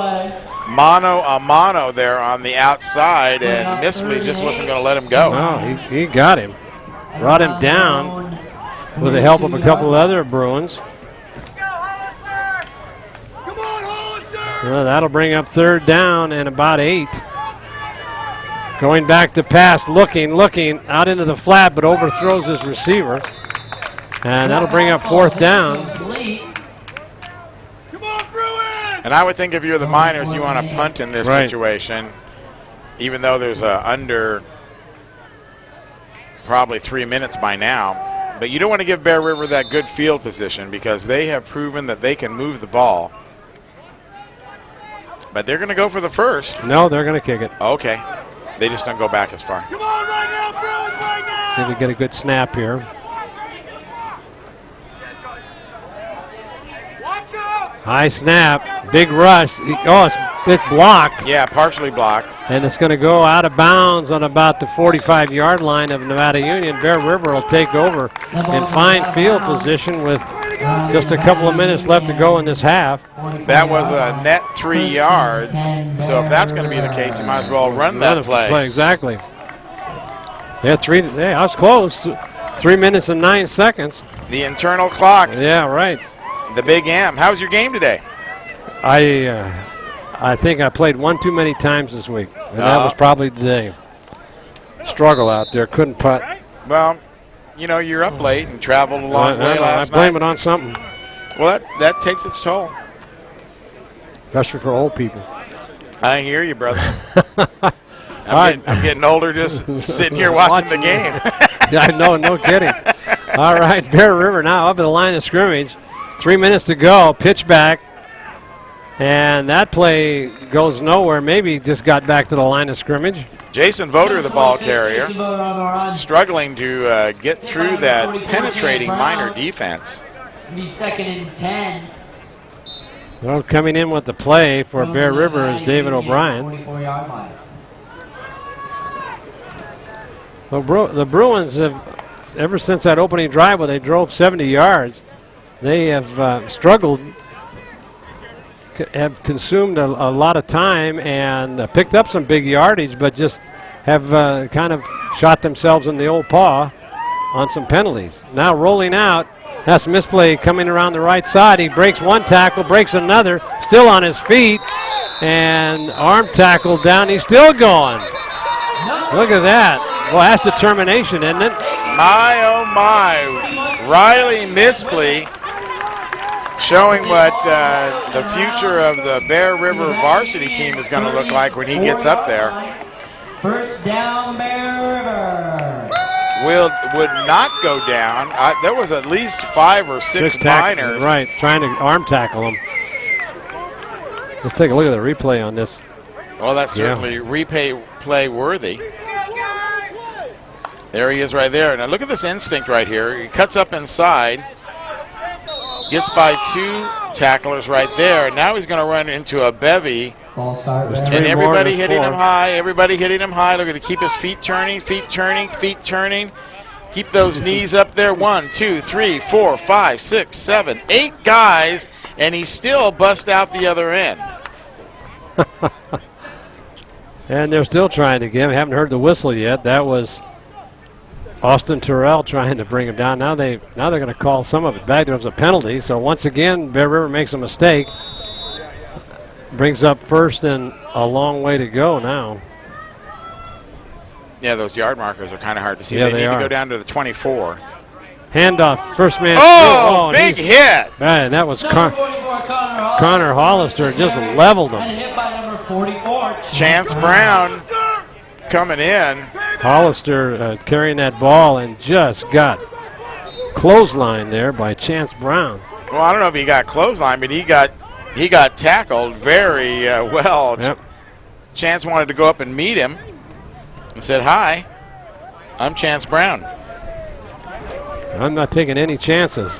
Mano a mano there on the outside, and Mispley just wasn't going to let him go. No, he got him. Brought him down with the help of a couple of other Bruins. Well, that'll bring up 3rd down and about 8. Going back to pass, looking out into the flat, but overthrows his receiver. And that'll bring up 4th down. And I would think if you're the Miners, you want to punt in this situation, even though there's under probably 3 minutes by now. But you don't want to give Bear River that good field position, because they have proven that they can move the ball. But they're going to go for the first. No, they're going to kick it. Okay. They just don't go back as far. Come on right now, Bruins, right now. See if we get a good snap here. High snap, big rush. It's blocked. Yeah, partially blocked. And it's going to go out of bounds on about the 45-yard line of Nevada Union. Bear River will take over in fine field position with just a couple of minutes left to go in this half. That was a net 3 yards. So if that's going to be the case, you might as well run that play. Exactly. I was close. 3 minutes and 9 seconds. The internal clock. Yeah, right. The Big M. How was your game today? I think I played one too many times this week, and that was probably the day. Struggle out there, couldn't putt. Well, you know, you're up late and traveled a long way last night. I blame it on something. Well, that takes its toll. Especially for old people. I hear you, brother. I'm getting older just sitting here watching the game. I know, no kidding. All right, Bear River now up at the line of scrimmage. 3 minutes to go, pitch back. And that play goes nowhere. Maybe just got back to the line of scrimmage. Jason Voter, the ball carrier, struggling to get through that penetrating Miner defense. Be 2nd and 10. Well, coming in with the play for Bear River is David O'Brien. Well, the Bruins have, ever since that opening drive where they drove 70 yards, they have struggled, have consumed a lot of time and picked up some big yardage, but just have kind of shot themselves in the old paw on some penalties. Now rolling out, that's misplay coming around the right side. He breaks one tackle, breaks another, still on his feet, and arm tackle down. He's still going. Look at that. Well, that's determination, isn't it? My, oh my. Riley Mispley showing what the future of the Bear River varsity team is going to look like when he gets up there. First down, Bear River. Would not go down. There was at least 5 or 6 Miners. Right, trying to arm tackle him. Let's take a look at the replay on this. Well, that's certainly replay worthy. There he is right there. Now look at this instinct right here. He cuts up inside, gets by 2 tacklers right there. Now he's going to run into a bevy False start there. And everybody hitting him high. Everybody hitting him high. They're going to keep his feet turning, feet turning, feet turning. Keep those knees up there. 1, 2, 3, 4, 5, 6, 7, 8 guys, and he still bust out the other end. And they're still trying to give. Haven't heard the whistle yet. That was Austin Terrell trying to bring him down. Now they're going to call some of it back. There was a penalty. So once again, Bear River makes a mistake. Brings up first and a long way to go now. Yeah, those yard markers are kind of hard to see. Yeah, they need are. to go down to the 24. Handoff, first man. Oh, big hit. Man, that was Connor Hollister just leveled him. And hit by number 44. Chance Brown coming in. Hollister carrying that ball and just got clothesline there by Chance Brown. Well, I don't know if he got clothesline, but he got tackled very well. Yep. Chance wanted to go up and meet him and said, "Hi, I'm Chance Brown." I'm not taking any chances.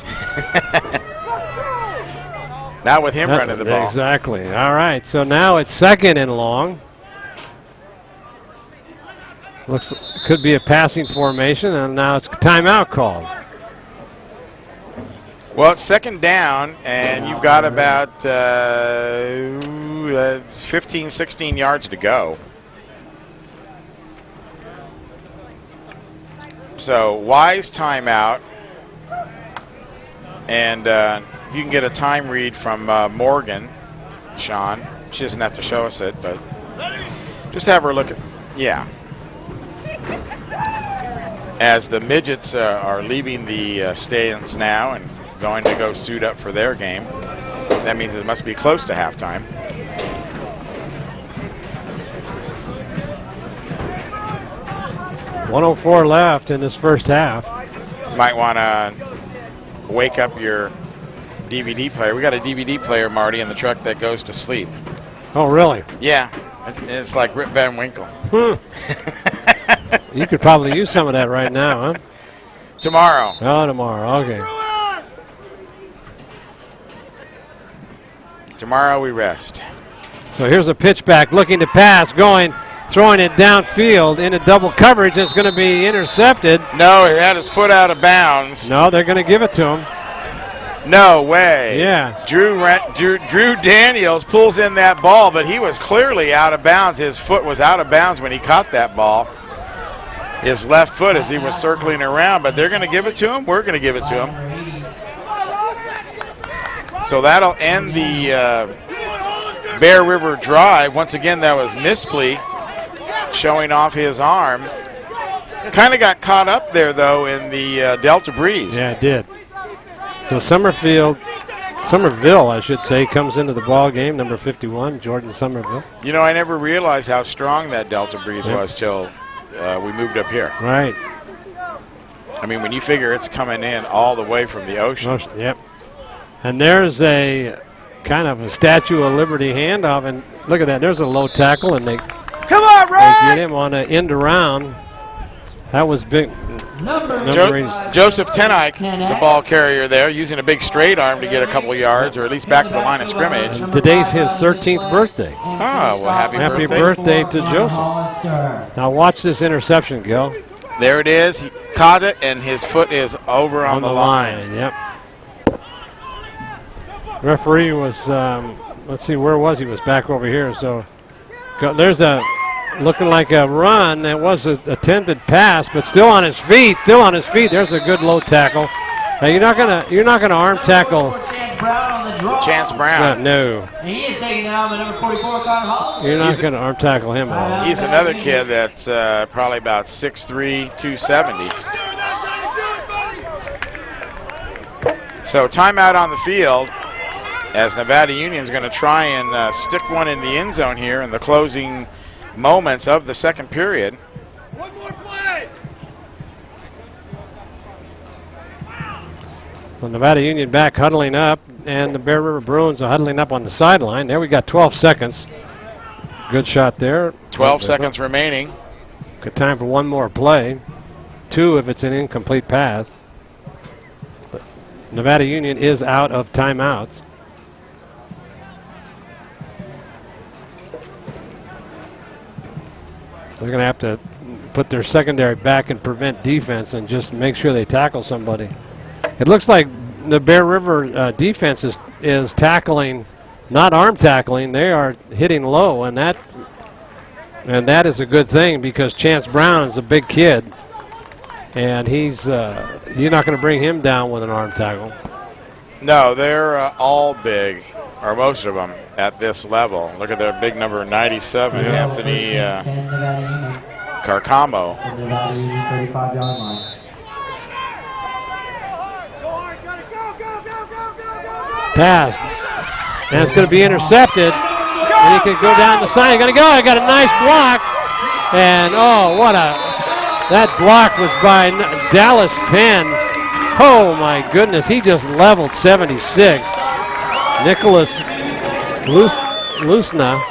Not with him running the ball. Exactly. All right, so now it's second and long. Looks could be a passing formation, and now it's timeout called. Well, it's second down, and you've got about 15, 16 yards to go. So, wise timeout. And if you can get a time read from Morgan, Sean. She doesn't have to show us it, but just have her look at, yeah. As the Midgets are leaving the stands now and going to go suit up for their game. That means it must be close to halftime. .104 left in this first half. Might want to wake up your DVD player. We got a DVD player, Marty, in the truck that goes to sleep. Oh, really? Yeah, it's like Rip Van Winkle. You could probably use some of that right now, huh? Tomorrow. Oh, tomorrow. Okay. Tomorrow we rest. So here's a pitch back, looking to pass, throwing it downfield into double coverage. It's going to be intercepted. No, he had his foot out of bounds. No, they're going to give it to him. No way. Yeah. Drew Daniels pulls in that ball, but he was clearly out of bounds. His foot was out of bounds when he caught that ball. His left foot as he was circling around, but they're going to give it to him. We're going to give it to him. So that'll end the Bear River drive. Once again, that was Mispley showing off his arm. Kind of got caught up there, though, in the Delta Breeze. Yeah, it did. So Somerville, I should say, comes into the ball game, number 51, Jordan Somerville. You know, I never realized how strong that Delta Breeze was till we moved up here. Right. I mean, when you figure it's coming in all the way from the ocean. Yep. And there's a kind of a Statue of Liberty handoff, and look at that. There's a low tackle, and they get him on an end around. That was big. Joseph Tenike, the ball carrier there, using a big straight arm to get a couple yards, or at least back to the line of scrimmage. Today's his 13th birthday. Oh, well, happy birthday to Joseph. Now watch this interception, Gil. There it is. He caught it, and his foot is over on the line. Yep. Referee was, let's see, where was he? Was back over here. So there's a looking like a run. That was an attempted pass, but still on his feet. There's a good low tackle. Now you're not gonna arm tackle Chance Brown. No. And he is taking down the number 44, Connor Hollister. You're not gonna arm tackle him at all. He's another kid that's probably about 6'3", 270. So timeout on the field as Nevada Union is going to try and stick one in the end zone here in the closing moments of the second period. One more play. Well, Nevada Union back huddling up, and the Bear River Bruins are huddling up on the sideline. There we got 12 seconds. Good shot there. 12 seconds remaining. Good time for one more play. 2 if it's an incomplete pass. But Nevada Union is out of timeouts. They're going to have to put their secondary back and prevent defense and just make sure they tackle somebody. It looks like the Bear River defense is tackling, not arm tackling. They are hitting low, and that is a good thing because Chance Brown is a big kid, and you're not going to bring him down with an arm tackle. No, they're all big, or most of them, at this level. Look at their big number 97, Anthony Carcamo. Pass. And it's going to be intercepted. And he can go down the side. He's going to go. I got a nice block. And, oh, that block was by Dallas Penn. Oh, my goodness. He just leveled 76. Nicholas Lusna.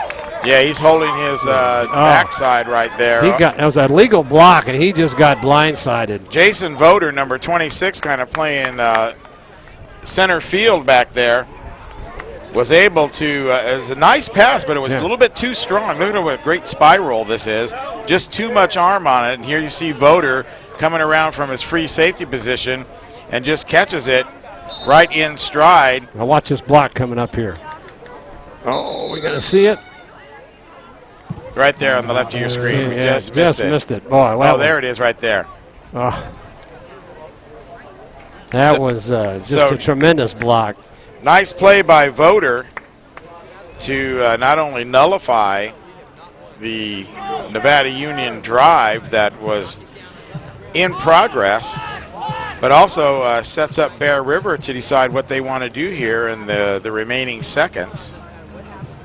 Yeah, he's holding his backside right there. That was a legal block, and he just got blindsided. Jason Voder, number 26, kind of playing center field back there, was able to, it was a nice pass, but it was a little bit too strong. Look at what a great spiral this is. Just too much arm on it. And here you see Voder coming around from his free safety position and just catches it right in stride. Now watch this block coming up here. Oh, we're going to see it. Right there on the left of your screen. We just missed it. Boy, oh, there it is right there. Oh. That was just a tremendous block. Nice play by Voder to not only nullify the Nevada Union drive that was in progress, but also sets up Bear River to decide what they want to do here in the remaining seconds.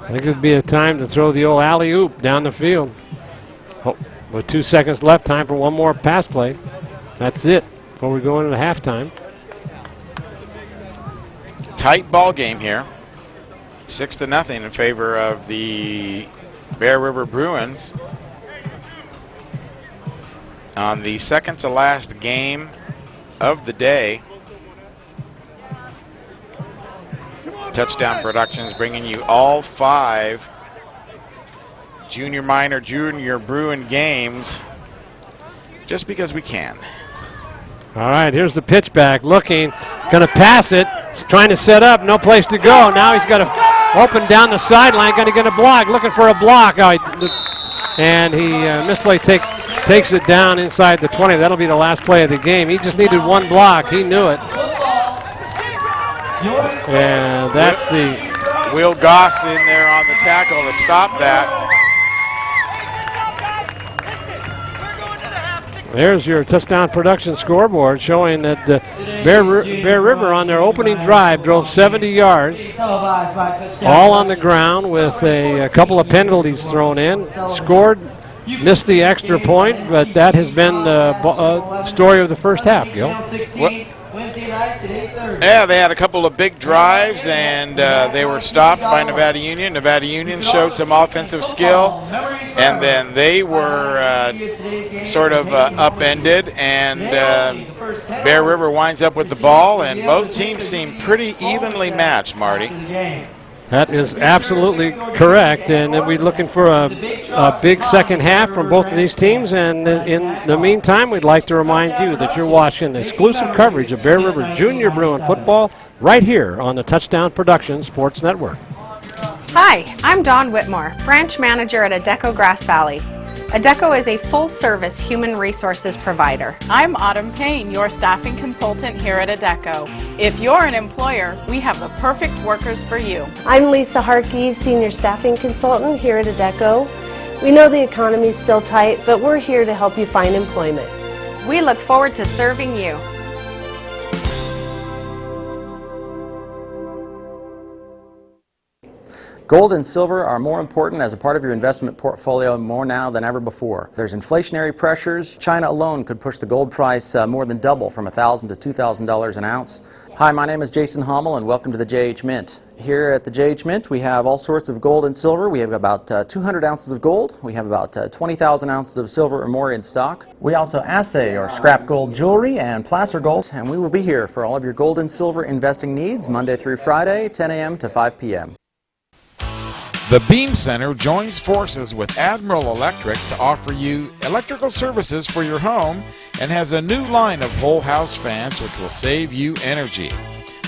I think it would be a time to throw the old alley-oop down the field. Oh, with 2 seconds left, time for one more pass play. That's it before we go into the halftime. Tight ball game here. 6-0 in favor of the Bear River Bruins. On the second to last game of the day. Touchdown Productions bringing you all 5 junior minor, junior Bruin games just because we can. All right, here's the pitch back, looking, going to pass it. He's trying to set up, no place to go. Now he's got to open down the sideline, going to get a block, looking for a block. And he misplay takes it down inside the 20. That'll be the last play of the game. He just needed one block. He knew it. And that's the Will Goss in there on the tackle to stop that. There's your touchdown production scoreboard showing that Bear River on their opening drive drove 70 yards, all on the ground with a couple of penalties thrown in, scored, missed the extra point, but that has been the story of the first half, Gil. Yeah, they had a couple of big drives, and they were stopped by Nevada Union. Nevada Union showed some offensive skill, and then they were sort of upended, and Bear River winds up with the ball, and both teams seem pretty evenly matched, Marty. That is absolutely correct, and we're looking for a big second half from both of these teams. And in the meantime, we'd like to remind you that you're watching exclusive coverage of Bear River Junior Bruin football right here on the Touchdown Productions Sports Network. Hi, I'm Dawn Whitmore, branch manager at Adecco Grass Valley. Adecco is a full-service human resources provider. I'm Autumn Payne, your staffing consultant here at Adecco. If you're an employer, we have the perfect workers for you. I'm Lisa Harkey, senior staffing consultant here at Adecco. We know the economy's still tight, but we're here to help you find employment. We look forward to serving you. Gold and silver are more important as a part of your investment portfolio more now than ever before. There's inflationary pressures. China alone could push the gold price more than double from $1,000 to $2,000 an ounce. Hi, my name is Jason Hommel, and welcome to the JH Mint. Here at the JH Mint, we have all sorts of gold and silver. We have about 200 ounces of gold. We have about 20,000 ounces of silver or more in stock. We also assay or scrap gold jewelry and placer gold, and we will be here for all of your gold and silver investing needs Monday through Friday, 10 a.m. to 5 p.m. The Beam Center joins forces with Admiral Electric to offer you electrical services for your home and has a new line of whole house fans which will save you energy.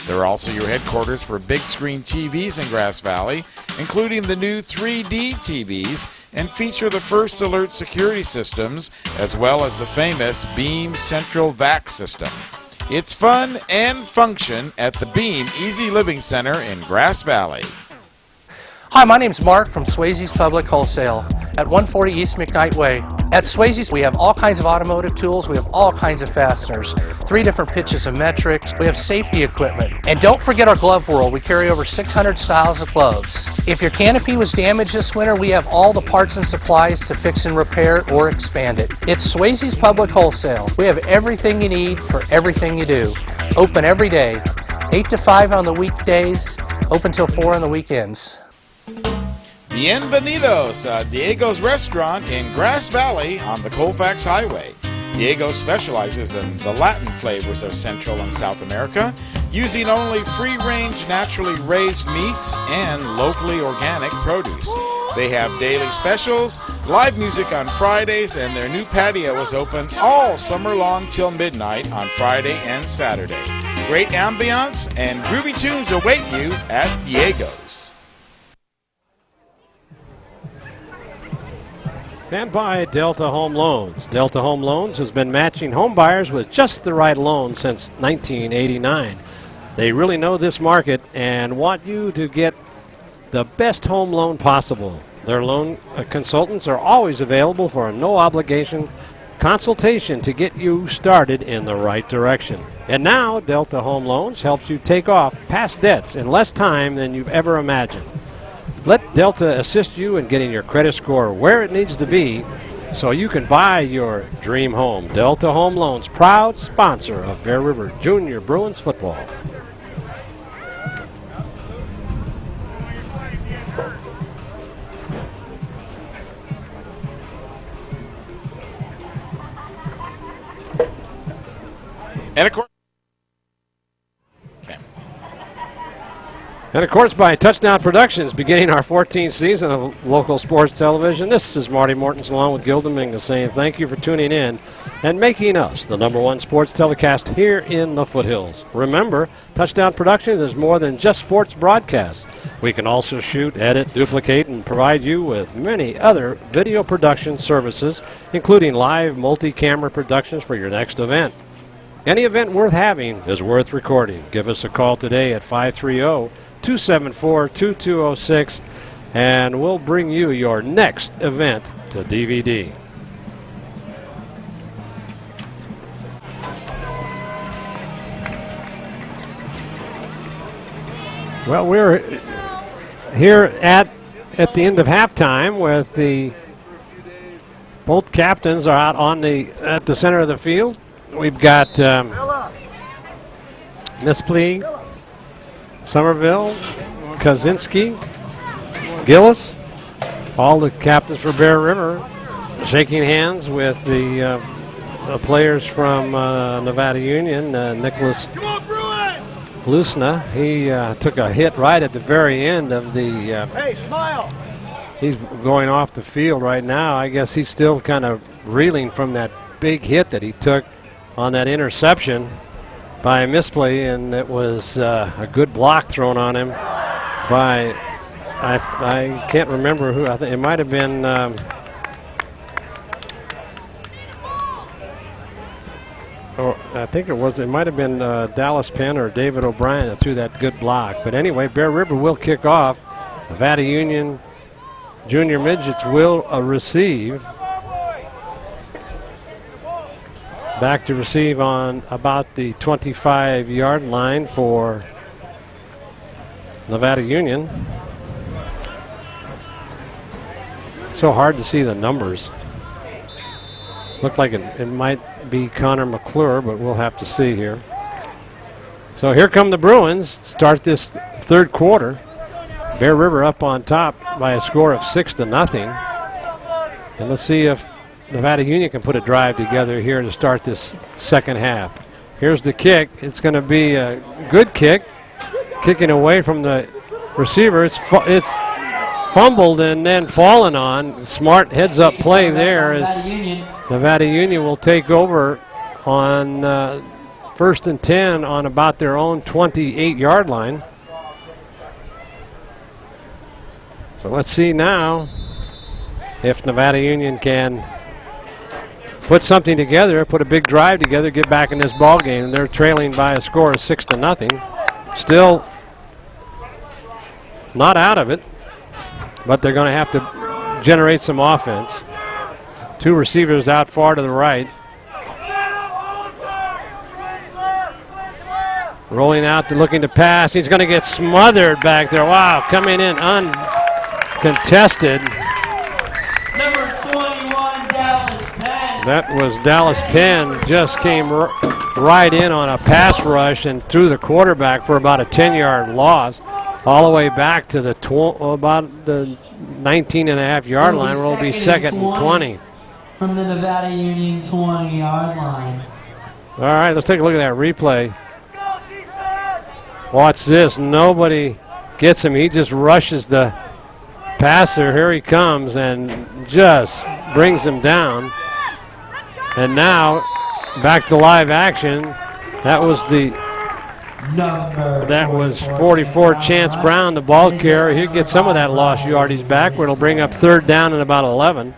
They're also your headquarters for big screen TVs in Grass Valley, including the new 3D TVs, and feature the First Alert security systems, as well as the famous Beam Central Vac system. It's fun and function at the Beam Easy Living Center in Grass Valley. Hi, my name's Mark from Swayze's Public Wholesale at 140 East McKnight Way. At Swayze's, we have all kinds of automotive tools. We have all kinds of fasteners, 3 different pitches of metrics. We have safety equipment. And don't forget our glove world. We carry over 600 styles of gloves. If your canopy was damaged this winter, we have all the parts and supplies to fix and repair it or expand it. It's Swayze's Public Wholesale. We have everything you need for everything you do. Open every day, 8 to 5 on the weekdays, open till 4 on the weekends. Bienvenidos a Diego's Restaurant in Grass Valley on the Colfax Highway. Diego specializes in the Latin flavors of Central and South America, using only free-range, naturally raised meats and locally organic produce. They have daily specials, live music on Fridays, and their new patio is open all summer long till midnight on Friday and Saturday. Great ambiance and groovy tunes await you at Diego's. And by Delta Home Loans. Delta Home Loans has been matching home buyers with just the right loan since 1989. They really know this market and want you to get the best home loan possible. Their loan consultants are always available for a no-obligation consultation to get you started in the right direction. And now, Delta Home Loans helps you take off past debts in less time than you've ever imagined. Let Delta assist you in getting your credit score where it needs to be so you can buy your dream home. Delta Home Loans, proud sponsor of Bear River Junior Bruins football. And of course, And of course, by Touchdown Productions, beginning our 14th season of local sports television, this is Marty Mortensen along with Gil Dominguez saying thank you for tuning in and making us the #1 sports telecast here in the foothills. Remember, Touchdown Productions is more than just sports broadcasts. We can also shoot, edit, duplicate, and provide you with many other video production services, including live multi-camera productions for your next event. Any event worth having is worth recording. Give us a call today at 530-274-2206, and we'll bring you your next event to DVD. Well, we're here at the end of halftime with both captains are out at the center of the field. We've got Nispley, Somerville, Kaczynski, Gillis, all the captains for Bear River, shaking hands with the players from Nevada Union. Nicholas Lusna, he took a hit right at the very end of the. Hey, smile! He's going off the field right now. I guess he's still kind of reeling from that big hit that he took on that interception by Misplay, and it was a good block thrown on him by, I can't remember who. I think it might have been it might have been Dallas Penn or David O'Brien that threw that good block. But anyway, Bear River will kick off. Nevada Union Junior Midgets will receive. Back to receive on about the 25-yard line for Nevada Union. So hard to see the numbers. Looked like it might be Connor McClure, but we'll have to see here. So here come the Bruins. Start this third quarter. Bear River up on top by a score of 6-0. And let's see if Nevada Union can put a drive together here to start this second half. Here's the kick. It's going to be a good kick. Kicking away from the receiver. It's fumbled and then fallen on. Smart heads up play there as Nevada Union will take over on 1st and 10 on about their own 28-yard line. So let's see now if Nevada Union can put something together, put a big drive together, get back in this ball game. They're trailing by a score of 6-0. Still not out of it, but they're going to have to generate some offense. Two receivers out far to the right. Rolling out, looking to pass. He's going to get smothered back there. Wow, coming in uncontested. Number 21, Dallas Penn. That was Dallas Penn. Just came right in on a pass rush and threw the quarterback for about a 10-yard loss, all the way back to the about the 19.5-yard line, where it'll be 2nd and 20. From the Nevada Union 20-yard line. All right, let's take a look at that replay. Watch this. Nobody gets him. He just rushes the passer. Here he comes and just brings him down. And now back to live action. That was 44 Chance Brown, the ball carrier. He'll get some of that lost yardage back, where it'll bring up 3rd down and about 11.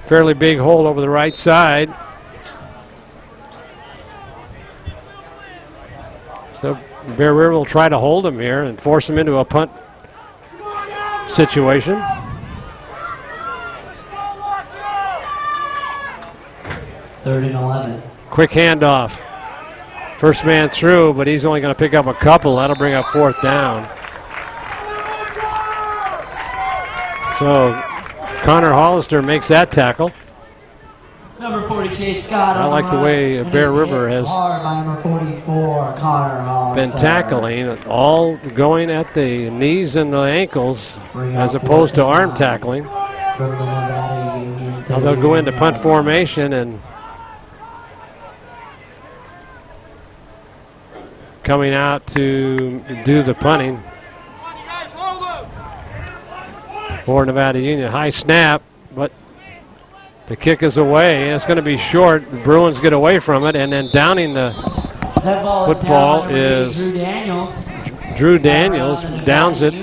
Fairly big hole over the right side. So Bear River will try to hold him here and force him into a punt situation. Third and 11. Quick handoff. First man through, but he's only going to pick up a couple. That'll bring up 4th down. So Connor Hollister makes that tackle. Number 40, Chase Scott. I like the way Bear River has number 44, Connor been tackling, all going at the knees and the ankles as opposed to arm tackling. Now they'll go into punt formation and coming out to do the punting for Nevada Union. High snap, but the kick is away, and it's going to be short. The Bruins get away from it, and then downing the football is Drew Daniels. Downs it.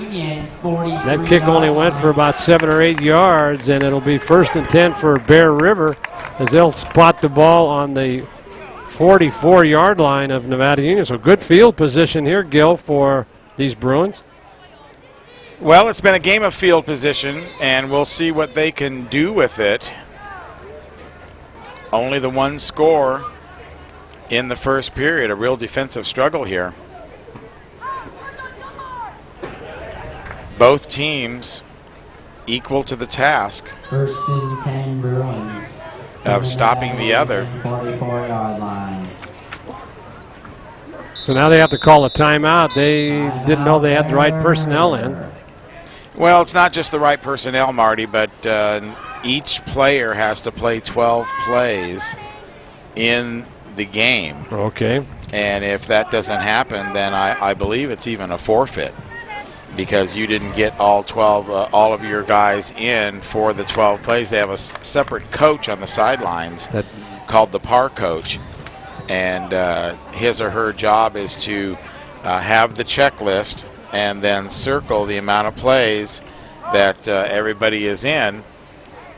That kick only went for about 7 or 8 yards, and it'll be 1st and 10 for Bear River as they'll spot the ball on the 44-yard line of Nevada Union. So good field position here, Gil, for these Bruins. Well, it's been a game of field position, and we'll see what they can do with it. Only the one score in the first period, a real defensive struggle here. Both teams equal to the task 1st and 10 Bruins. Of stopping the other. 44-yard line. So now they have to call a timeout. They didn't know they had the right personnel in. Well, it's not just the right personnel, Marty, but each player has to play 12 plays in the game. Okay. And if that doesn't happen, then I believe it's even a forfeit, because you didn't get all 12, all of your guys in for the 12 plays. They have a separate coach on the sidelines called the PAR coach, and his or her job is to have the checklist and then circle the amount of plays that everybody is in.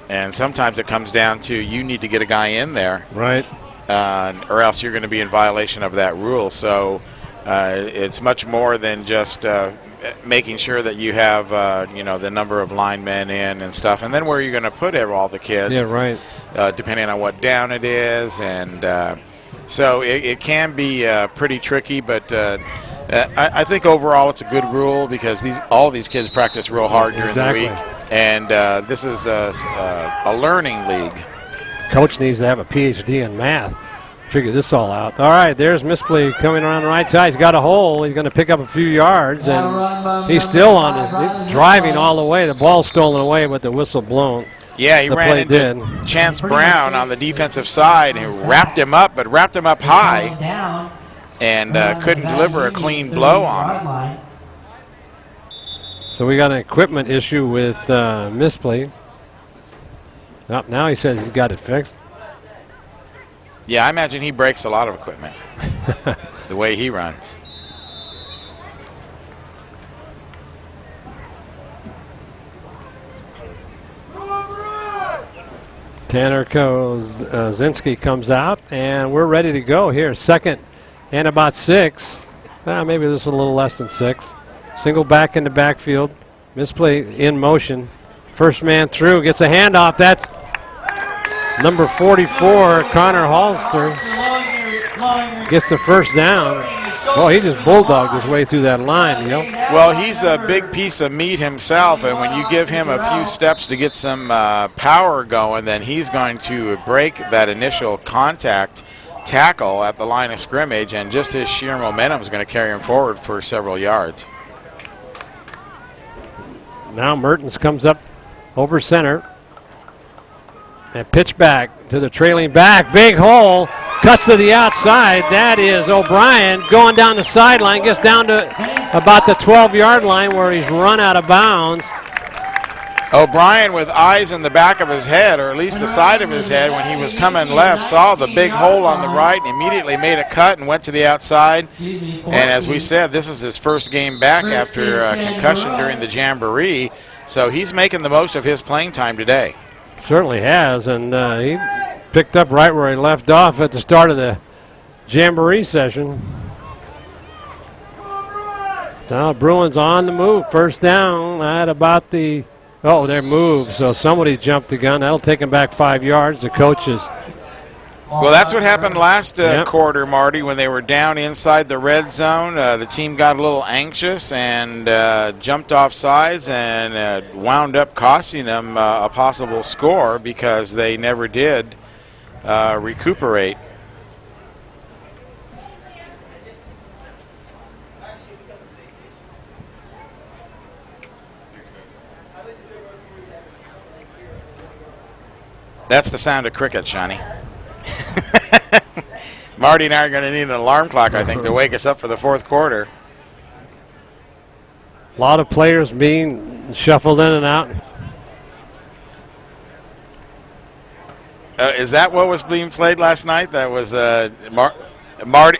And sometimes it comes down to you need to get a guy in there, right, or else you're going to be in violation of that rule. So it's much more than just making sure that you have the number of linemen in and stuff, and then where you're going to put all the kids. Yeah, right. Depending on what down it is, and so it can be pretty tricky. But I think overall it's a good rule, because all these kids practice real hard during the week. And this is a learning league. Coach needs to have a PhD in math. Figure this all out. All right, there's Misplay coming around the right side. He's got a hole. He's going to pick up a few yards, and he's still on his driving all the way. The ball's stolen away, but the whistle blown. Yeah, he ran into Chance Brown on the defensive side and wrapped him up, but wrapped him up high, and couldn't deliver a clean blow on him. So we got an equipment issue with Misplay. Now he says he's got it fixed. Yeah, I imagine he breaks a lot of equipment the way he runs. Tanner Kozinski comes out, and we're ready to go here. Second and about 6. Maybe this is a little less than 6. Single back in the backfield. Misplay in motion. First man through, gets a handoff. That's number 44, Connor Holster. Gets the first down. Oh, he just bulldogged his way through that line, you know. Well, he's a big piece of meat himself, and when you give him a few steps to get some power going, then he's going to break that initial contact tackle at the line of scrimmage, and just his sheer momentum is going to carry him forward for several yards. Now Mertens comes up over center. And pitch back to the trailing back. Big hole. Cuts to the outside. That is O'Brien going down the sideline. Gets down to about the 12-yard line where he's run out of bounds. O'Brien, with eyes in the back of his head, or at least the side of his head, when he was coming left, saw the big hole on the right and immediately made a cut and went to the outside. And as we said, this is his first game back after a concussion during the Jamboree. So he's making the most of his playing time today. Certainly has, and he picked up right where he left off at the start of the Jamboree session. Now Bruins on the move. First down at about the, they're moved. So somebody jumped the gun. That'll take him back 5 yards. The coach is. Well, that's what happened last quarter, Marty, when they were down inside the red zone. The team got a little anxious and jumped off sides and wound up costing them a possible score because they never did recuperate. That's the sound of cricket, Shawnee. Marty and I are going to need an alarm clock, I think, to wake us up for the fourth quarter. A lot of players being shuffled in and out. Is that what was being played last night? That was Marty.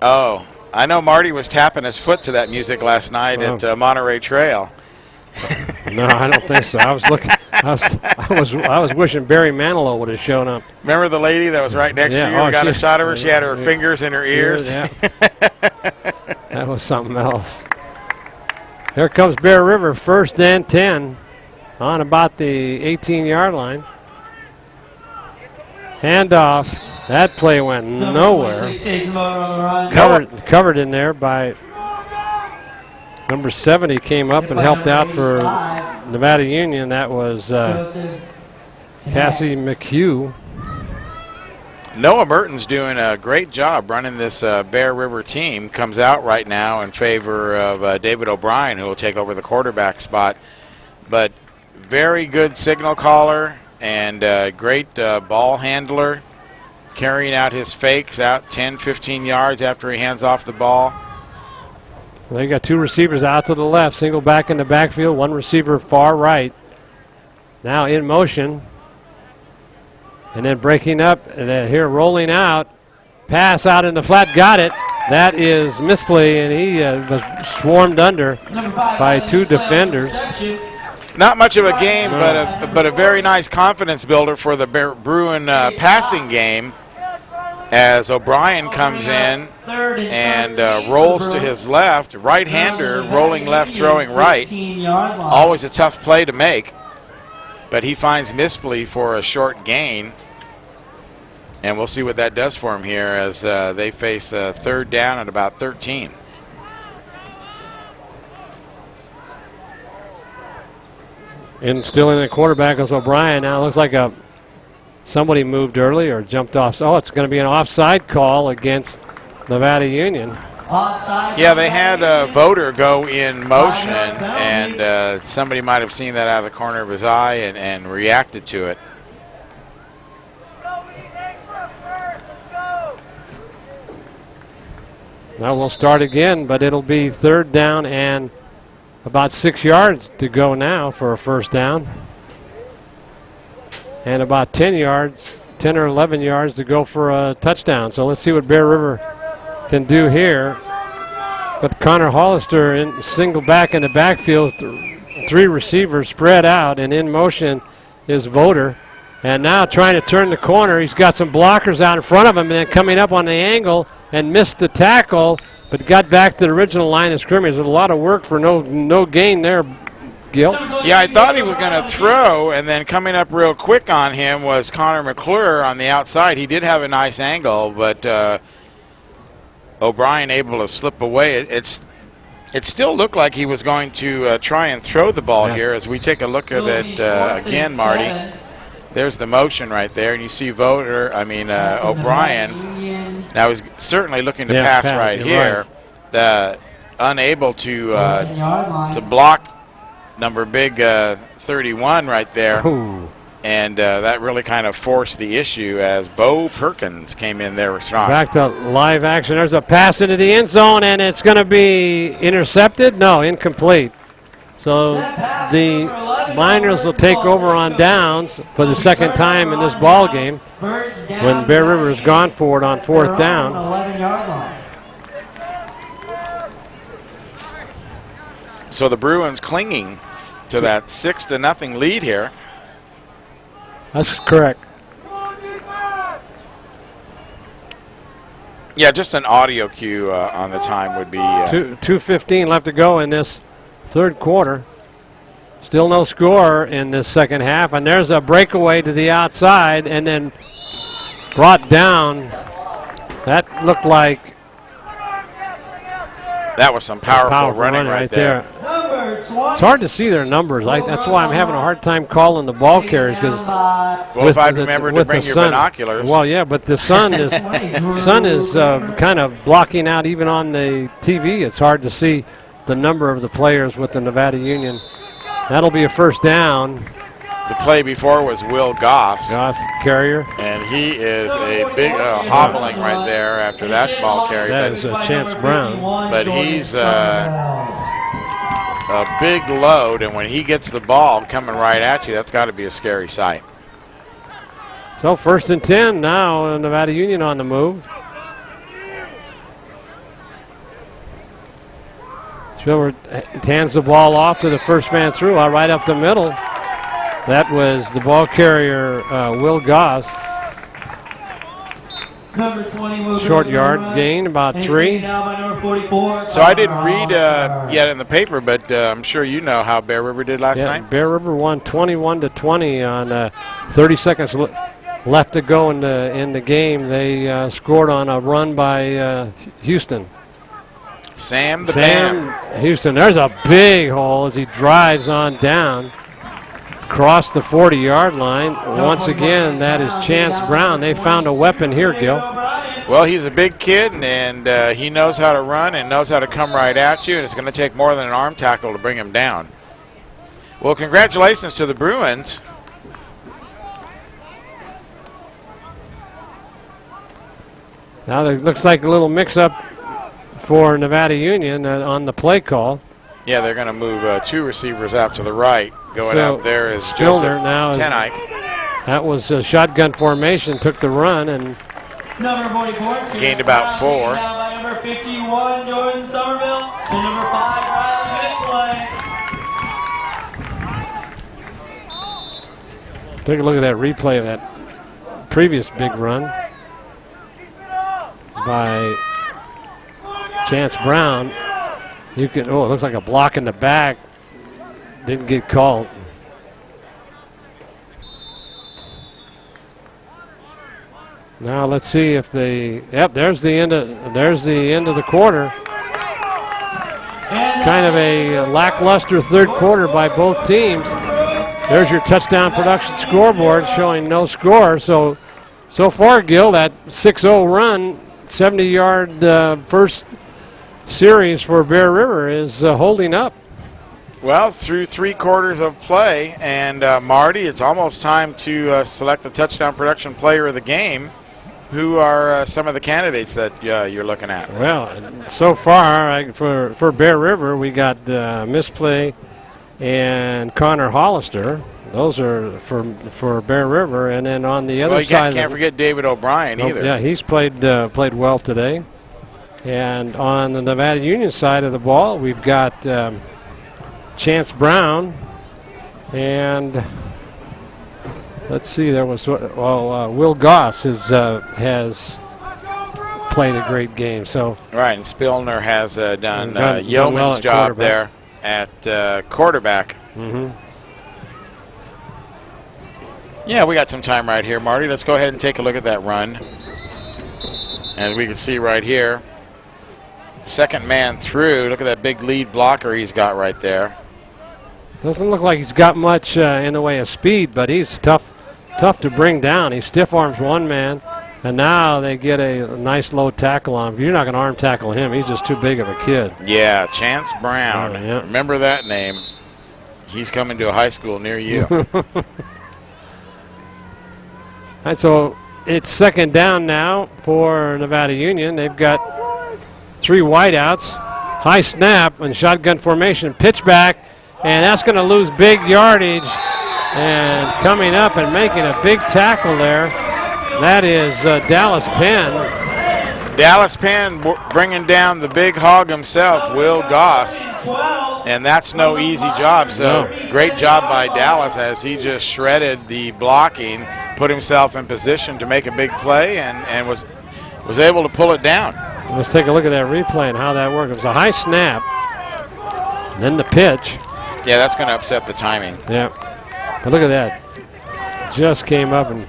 Oh, I know Marty was tapping his foot to that music last night at Monterey Trail. No, I don't think so. I was looking. I was wishing Barry Manilow would have shown up. Remember the lady that was right next to you? We got a shot of her. She had her fingers in her ears. Yeah. That was something else. Here comes Bear River, first and 10 on about the 18-yard line. Handoff. That play went nowhere. Covered in there by number 70. Came up and helped out for Nevada Union. That was Cassie McHugh. Noah Merton's doing a great job running this Bear River team. Comes out right now in favor of David O'Brien, who will take over the quarterback spot. But very good signal caller and great ball handler, carrying out his fakes out 10, 15 yards after he hands off the ball. They got two receivers out to the left, single back in the backfield, one receiver far right. Now in motion. And then breaking up, and then here rolling out. Pass out in the flat, got it. That is misplay, and he was swarmed under by two defenders. Not much of a game, but a very nice confidence builder for the Bruin passing game, as O'Brien comes in and rolls to his left. Right-hander, rolling left, throwing right. Always a tough play to make, but he finds Mispley for a short gain. And we'll see what that does for him here as they face third down at about 13. And still in the quarterback is O'Brien. Now it looks like somebody moved early or jumped off. Oh, it's going to be an offside call against Nevada Union. Yeah, they had a voter go in motion, and somebody might have seen that out of the corner of his eye and reacted to it. Now we'll start again, but it'll be third down and About 6 yards to go now for a first down. And about 10 or 11 yards to go for a touchdown. So let's see what Bear River can do here. But Connor Hollister in single back in the backfield, 3 receivers spread out, and in motion is Voter. And now trying to turn the corner. He's got some blockers out in front of him, and then coming up on the angle and missed the tackle, but got back to the original line of scrimmage. With a lot of work for no gain there, Gil. Yeah, I thought he was going to throw, and then coming up real quick on him was Connor McClure on the outside. He did have a nice angle, but O'Brien able to slip away. It still looked like he was going to try and throw the ball here. As we take a look at it again, Marty. There's the motion right there, and you see O'Brien. Now he's certainly looking to pass right here. Right. Unable to block number big 31 right there. Ooh. And that really kind of forced the issue as Bo Perkins came in there strong. Back to live action. There's a pass into the end zone, and it's going to be intercepted. No, incomplete. So the Miners will take over on downs for the second time in this ball game when Bear River has gone for it on 4th down. So the Bruins clinging to that 6-0 lead here. That's correct. Yeah, just an audio cue on the time would be 2:15 left to go in this third quarter. Still no score in this second half, and there's a breakaway to the outside and then brought down. That looked like that was some powerful running right there. It's hard to see their numbers. That's why I'm having a hard time calling the ball carriers, because if I remember to bring your binoculars. Well, yeah, but the sun is kind of blocking out even on the TV. It's hard to see the number of the players with the Nevada Union. That'll be a first down. The play before was Will Goss. Goss, carrier. And he is a big hobbling right there after that ball carry. That is Chance Brown. But he's a big load, and when he gets the ball coming right at you, that's got to be a scary sight. So 1st and 10 now, Nevada Union on the move. Spiller hands the ball off to the first man through, right up the middle. That was the ball carrier, Will Goss. Short yard gain, about 3. So I didn't read yet in the paper, but I'm sure you know how Bear River did last night. Bear River won 21-20 on 30 seconds left to go in the game. They scored on a run by Houston. Sam Bam Houston. There's a big hole as he drives on down. Across the 40-yard line. Once again, that is Chance Brown. They found a weapon here, Gil. Well, he's a big kid, and he knows how to run and knows how to come right at you, and it's going to take more than an arm tackle to bring him down. Well, congratulations to the Bruins. Now there looks like a little mix-up for Nevada Union on the play call. Yeah, they're going to move 2 receivers out to the right. Going out there is Spillner now. Tenike. That was a shotgun formation, took the run, and number 44 gained about 4. Now by number 51, Jordan Somerville, and number 5, Riley Midgley. Take a look at that replay of that previous big run by Chance Brown. You can, it looks like a block in the back. Didn't get called. Now let's see if they. Yep, there's the end of the quarter. Kind of a lackluster third quarter by both teams. There's your touchdown production scoreboard showing no score. So far, Gil, that 6-0 run, 70-yard first series for Bear River is holding up. Well, through 3 quarters of play, and Marty, it's almost time to select the touchdown production player of the game. Who are some of the candidates that you're looking at? Well, so far for Bear River, we got Misplay and Connor Hollister. Those are for Bear River, and then on the other side, can't forget David O'Brien either. Yeah, he's played well today. And on the Nevada Union side of the ball, we've got Chance Brown, and let's see, there was Will Goss has played a great game. So right, and Spillner has done yeoman's job there at quarterback. Mm-hmm. Yeah, we got some time right here, Marty. Let's go ahead and take a look at that run. As we can see right here, second man through. Look at that big lead blocker he's got right there. Doesn't look like he's got much in the way of speed, but he's tough to bring down. He stiff arms one man, and now they get a nice low tackle on him. You're not going to arm tackle him. He's just too big of a kid. Yeah, Chance Brown. Oh, yeah. Remember that name. He's coming to a high school near you. All right, so it's second down now for Nevada Union. They've got 3 wideouts. High snap and shotgun formation. Pitch back, and that's going to lose big yardage. And coming up and making a big tackle there, that is Dallas Penn. Dallas Penn bringing down the big hog himself, Will Goss. And that's no easy job. So great job by Dallas as he just shredded the blocking, put himself in position to make a big play, and was able to pull it down. Let's take a look at that replay and how that worked. It was a high snap, then the pitch. Yeah, that's going to upset the timing. Yeah. But look at that. Just came up and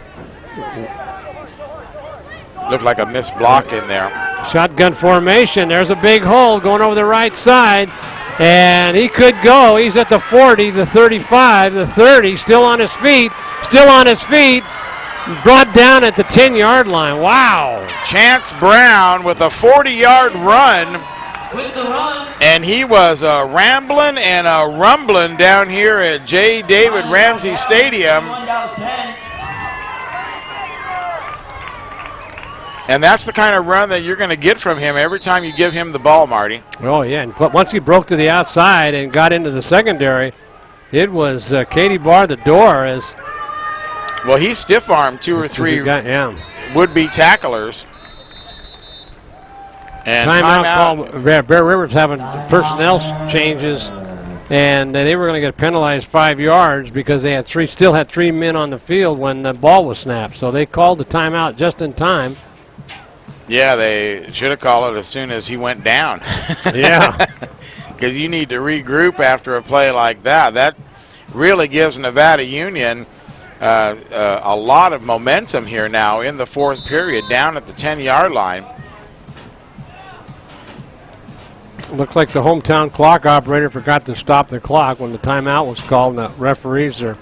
looked like a missed block in there. Shotgun formation. There's a big hole going over the right side. And he could go. He's at the 40, the 35, the 30, still on his feet. Brought down at the 10-yard line. Wow. Chance Brown with a 40-yard run. And he was rambling and rumbling down here at J. David Ramsey Stadium. And that's the kind of run that you're going to get from him every time you give him the ball, Marty. Oh, yeah. And once he broke to the outside and got into the secondary, it was Katie Barr the door as well, he stiff-armed 2 or 3 would-be tacklers. And timeout called. Bear River's having personnel changes, and they were going to get penalized 5 yards because they still had 3 men on the field when the ball was snapped. So they called the timeout just in time. Yeah, they should have called it as soon as he went down. Yeah. Because you need to regroup after a play like that. That really gives Nevada Union a lot of momentum here now in the 4th period, down at the 10-yard line. Looked like the hometown clock operator forgot to stop the clock when the timeout was called, and the referees are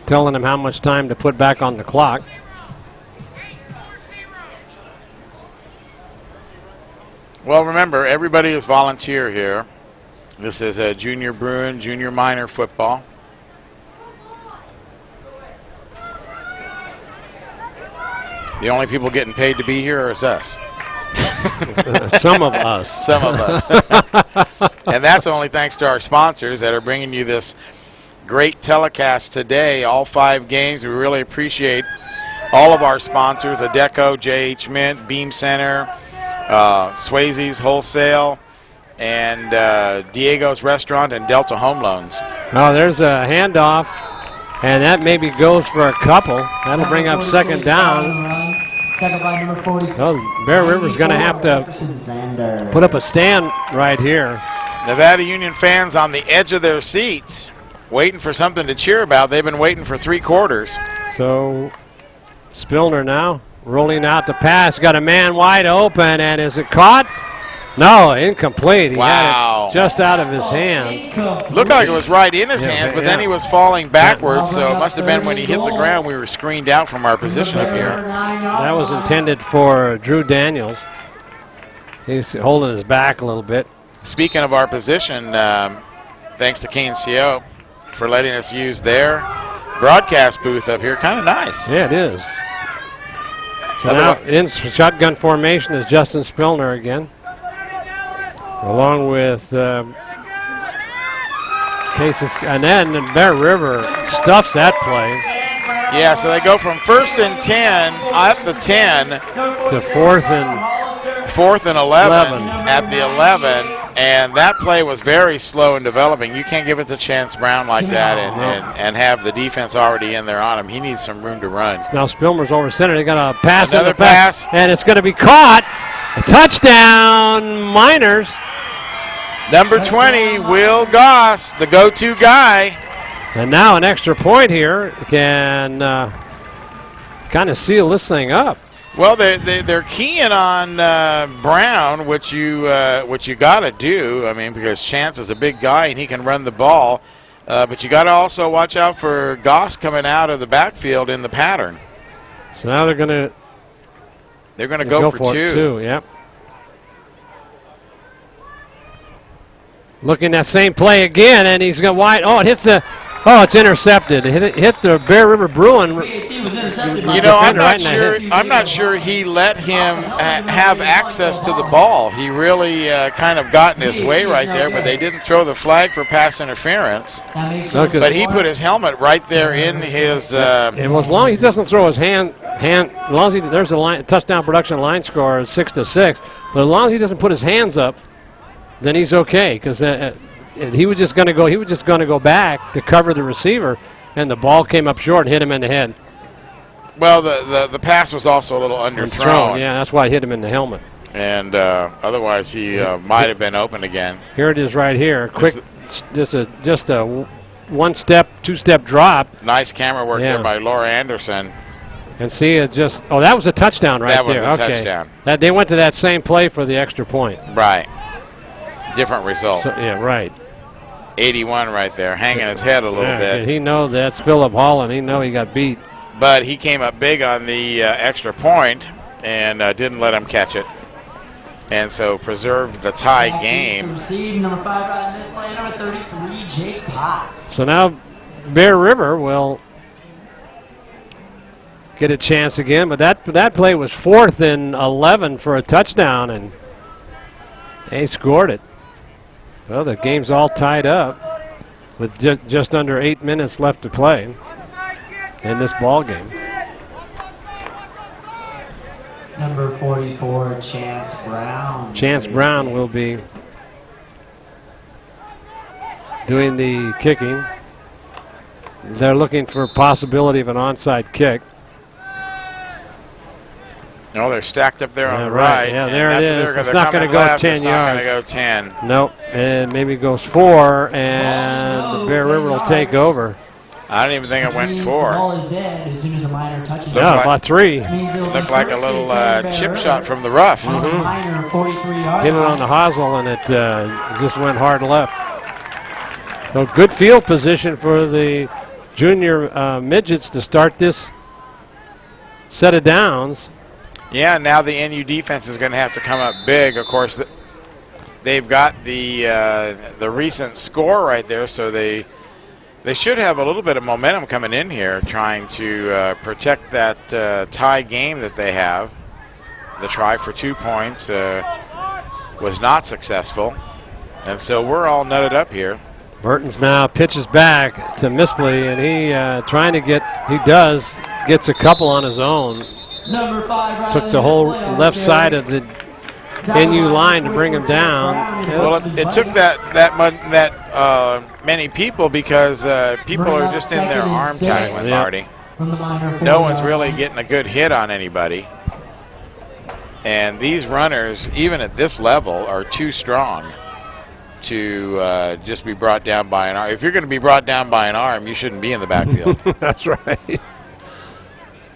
telling them how much time to put back on the clock. Well, remember, everybody is volunteer here. This is a junior Bruin, junior minor football. The only people getting paid to be here is us. Some of us. Some of us. And that's only thanks to our sponsors that are bringing you this great telecast today. All 5 games. We really appreciate all of our sponsors, Adecco, J.H. Mint, Beam Center, Swayze's Wholesale, and Diego's Restaurant and Delta Home Loans. Oh, there's a handoff, and that maybe goes for a couple. That'll bring up second down. Oh, Bear River's going to have to put up a stand right here. Nevada Union fans on the edge of their seats, waiting for something to cheer about. They've been waiting for 3 quarters. So Spillner now rolling out the pass. Got a man wide open, and is it caught? No, incomplete. He had it just out of his hands. Looked like it was right in his hands, but then he was falling backwards, so it must have been when he hit the ground we were screened out from our position up here. That was intended for Drew Daniels. He's holding his back a little bit. Speaking of our position, thanks to KNCO for letting us use their broadcast booth up here. Kind of nice. Yeah, it is. So now in shotgun formation is Justin Spillner again, along with Cases, and then Bear River stuffs that play. Yeah, so they go from 1st and 10 at the 10 to 4th and 11 at the 11, and that play was very slow in developing. You can't give it to Chance Brown like that and have the defense already in there on him. He needs some room to run. Now Spillmer's over center. They got a pass. Another pass. And it's going to be caught. A touchdown, Miners. Number 20, Will Goss, the go-to guy. And now an extra point here can kind of seal this thing up. Well, they're keying on Brown, which you got to do. I mean, because Chance is a big guy and he can run the ball, but you got to also watch out for Goss coming out of the backfield in the pattern. So now they're going to go for two. Yep. Looking at that same play again, and he's going wide. Oh, it hits the. Oh, it's intercepted. It hit the Bear River Bruin. You know, I'm not sure he let him have access to the ball. He really kind of got in his way right there, but they didn't throw the flag for pass interference. But he put his helmet right there in his. And as long as he doesn't throw his hand, as long as there's a touchdown production line score 6-6. But as long as he doesn't put his hands up, then he's okay, because he was just going to go. He was just going to go back to cover the receiver, and the ball came up short and hit him in the head. Well, the pass was also a little underthrown. Yeah, that's why it hit him in the helmet. And otherwise, he might have been open again. Here it is, right here. Quick, just a one-step, two-step drop. Nice camera work here by Laura Anderson. And see, it just. Oh, that was a touchdown right there. That was a touchdown. They went to that same play for the extra point. Right. Different result. So, yeah, right. 81 right there, hanging his head a little bit. He knows that's Phillip Holland. He know he got beat. But he came up big on the extra point and didn't let him catch it. And so preserved the tie game. Number 5 on this play, number 33, Jake Potts. So now Bear River will get a chance again, but that play was 4th and 11 for a touchdown, and they scored it. Well, the game's all tied up with just under 8 minutes left to play in this ball game. Number 44, Chance Brown. Chance Brown will be doing the kicking. They're looking for a possibility of an onside kick. No, they're stacked up there on the right. Yeah, there it is. It's not going to go left. 10 it's yards. Not going to go 10. Nope, and maybe it goes 4, and the Bear River will take over. I don't even think it went 4. Ball is dead as soon as a Miner touches No, about 3. Looked like a little chip shot from the rough. Miner, 43-yard Hit it on the hosel, and it just went hard left. So good field position for the junior midgets to start this set of downs. Yeah, now the NU defense is going to have to come up big. Of course, they've got the recent score right there, so they should have a little bit of momentum coming in here, trying to protect that tie game that they have. The try for 2 points was not successful, and so we're all nutted up here. Mertens now pitches back to Mispley, and he gets a couple on his own. Number 5, took the whole left side of the NU line to bring him down. Well, it took that many people because people are just in there arm tackling, Marty. No one's really getting a good hit on anybody. And these runners, even at this level, are too strong to just be brought down by an arm. If you're going to be brought down by an arm, you shouldn't be in the backfield. That's right.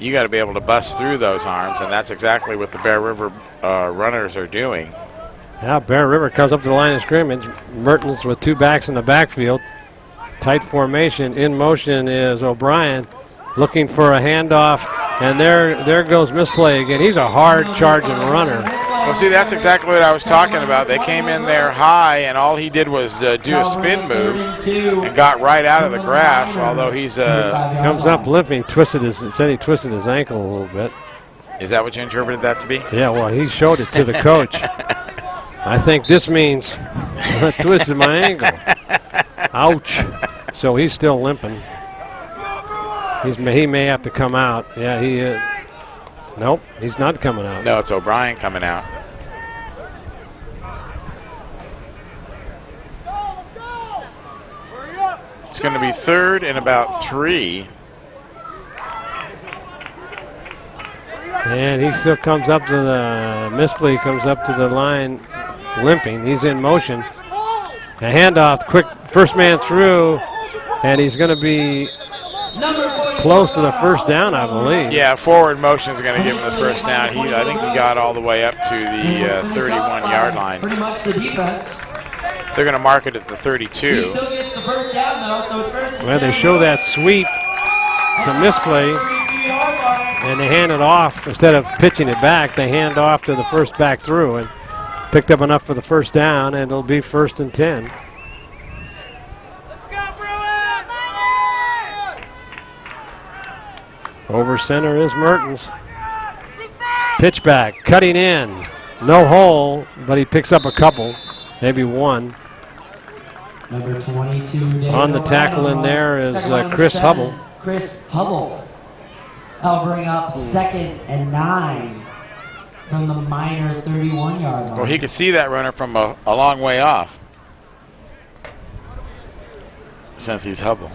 You got to be able to bust through those arms, and that's exactly what the Bear River runners are doing. Yeah, Bear River comes up to the line of scrimmage. Mertens with 2 backs in the backfield. Tight formation. In motion is O'Brien looking for a handoff, and there goes Misplay again. He's a hard charging runner. Well, see, that's exactly what I was talking about. They came in there high, and all he did was do a spin move and got right out of the grass, although he's comes up limping, twisted his ankle a little bit. Is that what you interpreted that to be? Yeah, well, he showed it to the coach. I think this means I twisted my ankle. Ouch. So he's still limping. He may have to come out. Yeah, he is. Nope, he's not coming out. No, it's O'Brien coming out. It's going to be 3rd and about 3. And he still comes up to the misplay, comes up to the line limping. He's in motion. A handoff, quick first man through, and he's going to be close to the first down, I believe. Yeah, forward motion is going to give him the first down. I think he got all the way up to the 31-yard line. Pretty much the defense. They're going to mark it at the 32. He still gets the first down, though, so it's first and Well, they 10. show that sweep to misplay, and they hand it off. Instead of pitching it back, they hand off to the first back through, and picked up enough for the first down, and it'll be 1st and 10. Over center is Mertens. Pitch back, cutting in. No hole, but he picks up a couple, maybe one. Number 22, David On the tackle in there is Chris Hubble. Chris Hubble. That'll bring up 2nd and 9 from the minor 31-yard line. Well, he could see that runner from a long way off, since he's Hubble.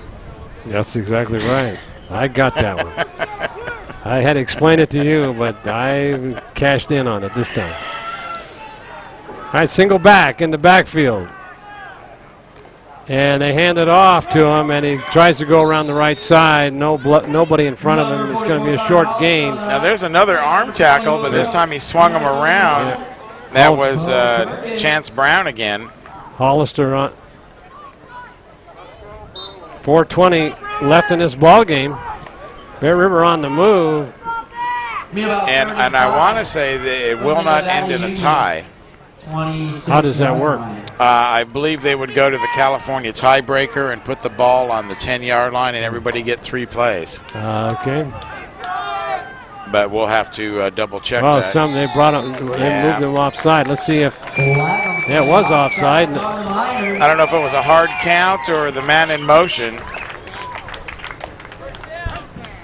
That's exactly right. I got that one. I had to explain it to you, but I cashed in on it this time. All right, single back in the backfield. And they hand it off to him, and he tries to go around the right side. Nobody in front of him. It's going to be a short gain. Now there's another arm tackle, but this time he swung him around. Yeah. That was Chance Brown again. Hollister on. 4:20 left in this ball game. Bear River on the move. And I want to say that it will not end in a tie. How does that work? I believe they would go to the California tiebreaker and put the ball on the 10-yard line, and everybody get 3 plays. Okay. But we'll have to double check Well, that. they brought him. They moved him offside. Let's see if it was offside. I don't know if it was a hard count or the man in motion,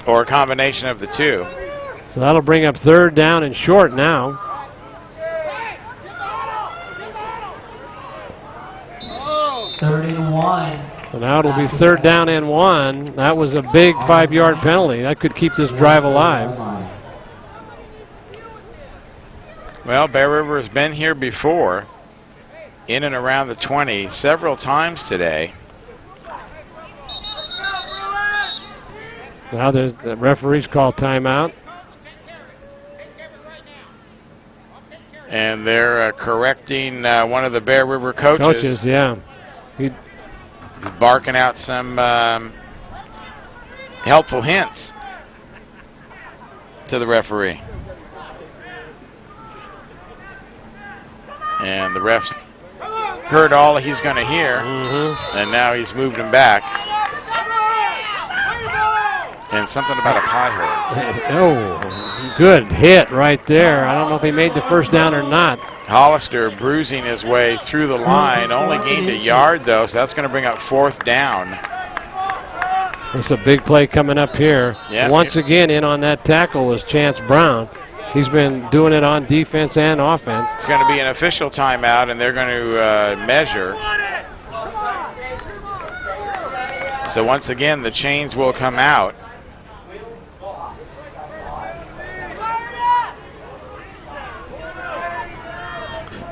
or a combination of the two. So that'll bring up 3rd down and short now. Third and 1. So now it'll be 3rd down and 1. That was a big 5-yard penalty. That could keep this drive alive. Well, Bear River has been here before, in and around the 20, several times today. Now there's the referees call timeout. And they're correcting one of the Bear River coaches. Yeah. He's barking out some helpful hints to the referee. And the refs heard all he's going to hear, and now he's moved him back. And something about a pie hole. Oh, good hit right there. I don't know if he made the first down or not. Hollister bruising his way through the line. Only gained a yard, though, so that's going to bring up 4th down. It's a big play coming up here. Yep. Once again, in on that tackle was Chance Brown. He's been doing it on defense and offense. It's going to be an official timeout, and they're going to measure. So once again, the chains will come out.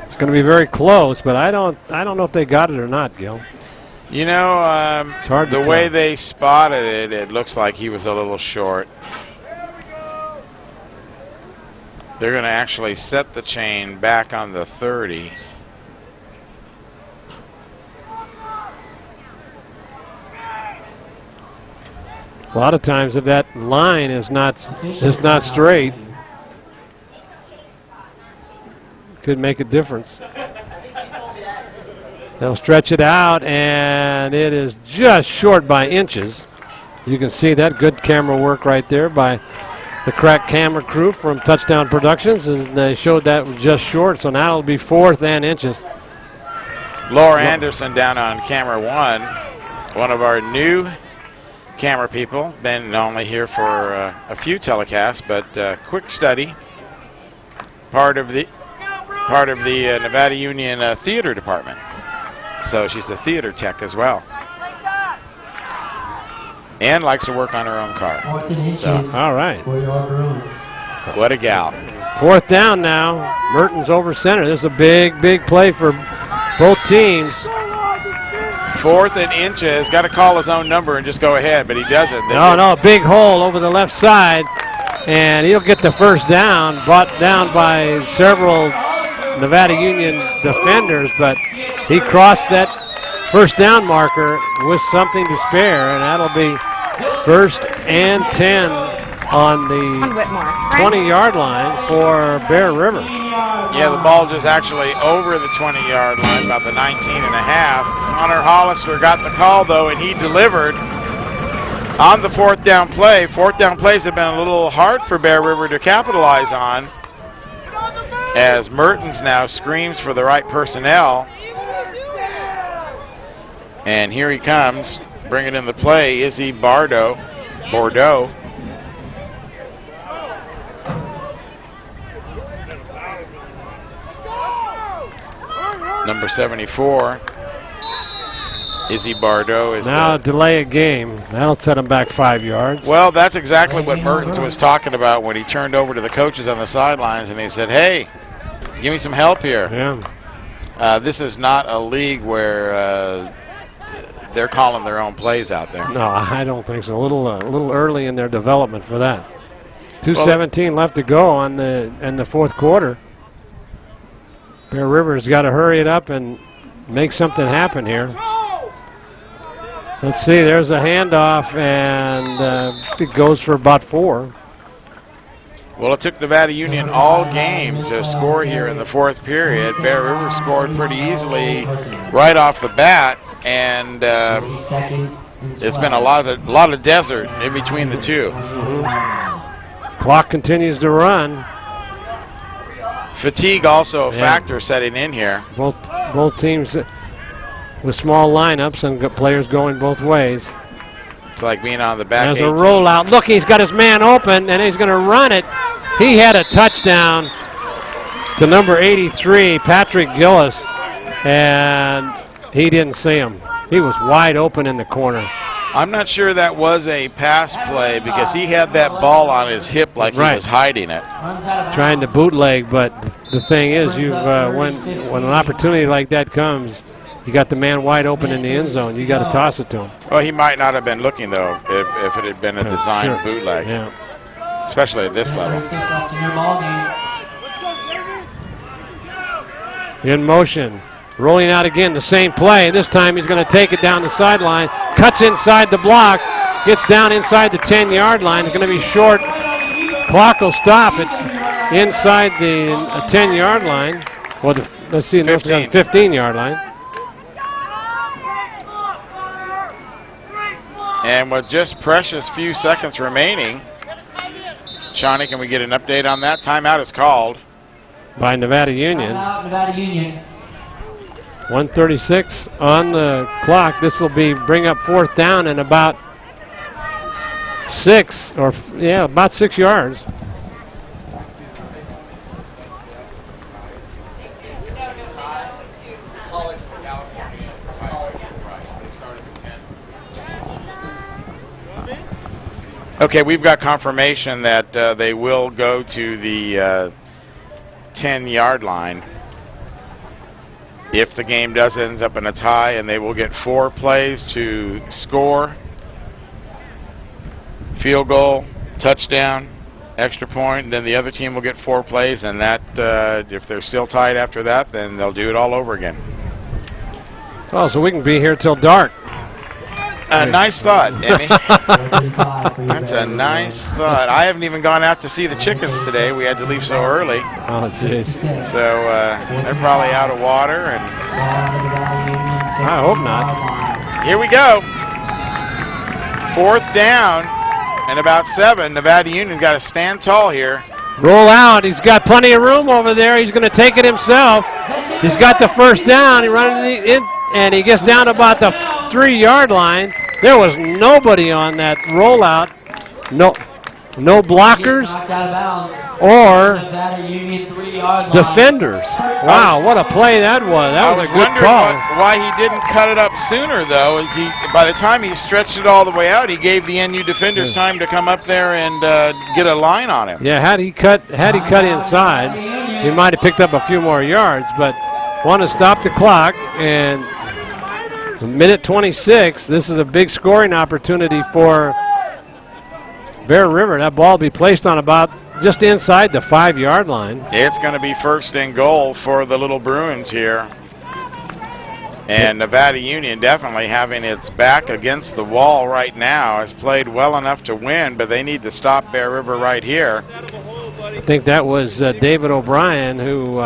It's going to be very close, but I don't know if they got it or not, Gil. You know, it's hard to the way tell. they spotted it, it looks like he was a little short. They're going to actually set the chain back on the 30. A lot of times, if that line is not straight, could make a difference. They'll stretch it out, and it is just short by inches. You can see that good camera work right there by the correct camera crew from Touchdown Productions, and they showed that was just short, so now it'll be 4th and inches. Laura Anderson down on camera 1, one of our new camera people, been only here for a few telecasts, but quick study, part of the Nevada Union theater department. So she's a theater tech as well. And likes to work on her own car. So, all right. What a gal. 4th down now. Mertens over center. This is a big, big play for both teams. 4th and inches. Got to call his own number and just go ahead, but he doesn't. No, big hole over the left side. And he'll get the first down, brought down by several Nevada Union defenders, but he crossed that first down marker with something to spare, and that'll be 1st and 10 on the 20-yard line for Bear River. Yeah, the ball just actually over the 20-yard line, about the 19 and a half. Connor Hollister got the call, though, and he delivered on the 4th down play. 4th down plays have been a little hard for Bear River to capitalize on, as Mertens now screams for the right personnel. And here he comes, bringing in the play, Izzy Bordeaux. Number 74, Izzy Bordeaux is now delay a game. That'll set him back 5 yards. Well, that's exactly what Mertens was talking about when he turned over to the coaches on the sidelines and he said, hey, give me some help here. Yeah. This is not a league where they're calling their own plays out there. No, I don't think so. A little early in their development for that. 2:17 left to go in the 4th quarter. Bear River's got to hurry it up and make something happen here. Let's see. There's a handoff, and it goes for about 4. Well, it took Nevada Union all game to score here in the 4th period. Bear River scored pretty easily right off the bat, and it's been a lot of desert in between the two. Clock continues to run. Fatigue also a factor setting in here. Both teams with small lineups and players going both ways. It's like being on the back. There's a rollout. Look, he's got his man open, and he's going to run it. He had a touchdown to number 83, Patrick Gillis, and he didn't see him. He was wide open in the corner. I'm not sure that was a pass play because he had that ball on his hip like he was hiding it. Trying to bootleg, but the thing is, when an opportunity like that comes, you got the man wide open in the end zone. You got to toss it to him. Well, he might not have been looking, though, if it had been a designed bootleg, especially at this level. In motion. Rolling out again, the same play. This time he's going to take it down the sideline. Cuts inside the block. Gets down inside the 10-yard line. It's going to be short. Clock will stop. It's inside the 10-yard line. Well, let's see, 15-yard line. And with just precious few seconds remaining, Shawnee, can we get an update on that? Timeout is called by Nevada Union. Nevada Union. 1:36 on the clock. This will bring up 4th down and about 6 yards. Okay, we've got confirmation that they will go to the 10-yard line if the game does end up in a tie, and they will get 4 plays to score: field goal, touchdown, extra point. Then the other team will get 4 plays, and that if they're still tied after that, then they'll do it all over again. Oh, so we can be here till dark. Nice thought, Emmy. That's a nice thought. I haven't even gone out to see the chickens today. We had to leave so early. Oh, jeez. So they're probably out of water. And I hope not. Here we go. 4th down. and about 7. Nevada Union got to stand tall here. Roll out. He's got plenty of room over there. He's going to take it himself. He's got the first down. He runs in, and he gets down about the 3-yard line. There was nobody on that rollout. No blockers or defenders. Wow, what a play that was. That was a good call. Why he didn't cut it up sooner, though. By the time he stretched it all the way out, he gave the NU defenders time to come up there and get a line on him. Yeah, had he cut inside, he might have picked up a few more yards, but want to stop the clock. And minute 26, this is a big scoring opportunity for Bear River. That ball will be placed on about just inside the 5-yard line. It's going to be first and goal for the little Bruins here. And Nevada Union definitely having its back against the wall right now. Has played well enough to win, but they need to stop Bear River right here. I think that was David O'Brien who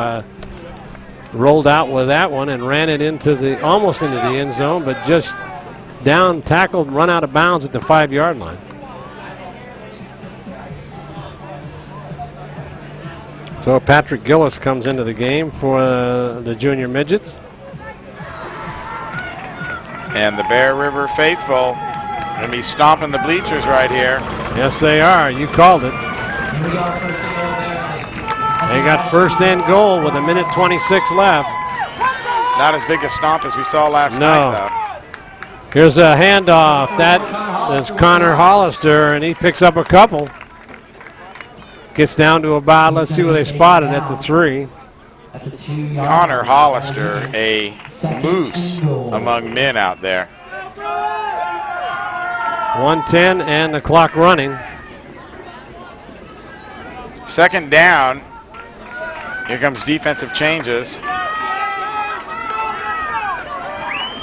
rolled out with that one and ran it almost into the end zone, but just down, tackled, run out of bounds at the 5-yard line. So Patrick Gillis comes into the game for the junior midgets. And the Bear River faithful going to be stomping the bleachers right here. Yes, they are. You called it. They got first and goal with 1:26 left. Not as big a stomp as we saw last night, though. Here's a handoff. That is Connor Hollister, and he picks up a couple. Gets down to about, let's see where they spotted at the 3. Connor Hollister, a moose among men out there. 1:10 and the clock running. Second down. Here comes defensive changes.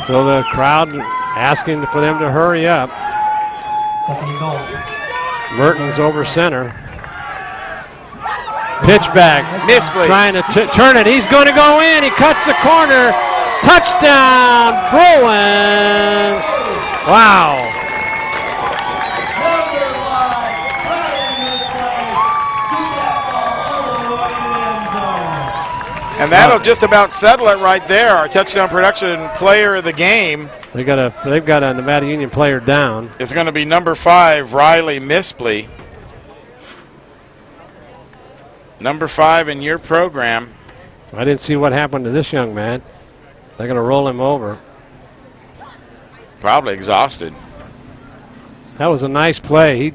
So the crowd asking for them to hurry up. Second goal. Mertens over center. Pitch back. Misplaced. Trying to turn it. He's going to go in. He cuts the corner. Touchdown, Bruins. Wow. And that'll just about settle it right there. Our touchdown production player of the game. They've got a Nevada Union player down. It's going to be number 5, Riley Mispley. Number 5 in your program. I didn't see what happened to this young man. They're going to roll him over. Probably exhausted. That was a nice play.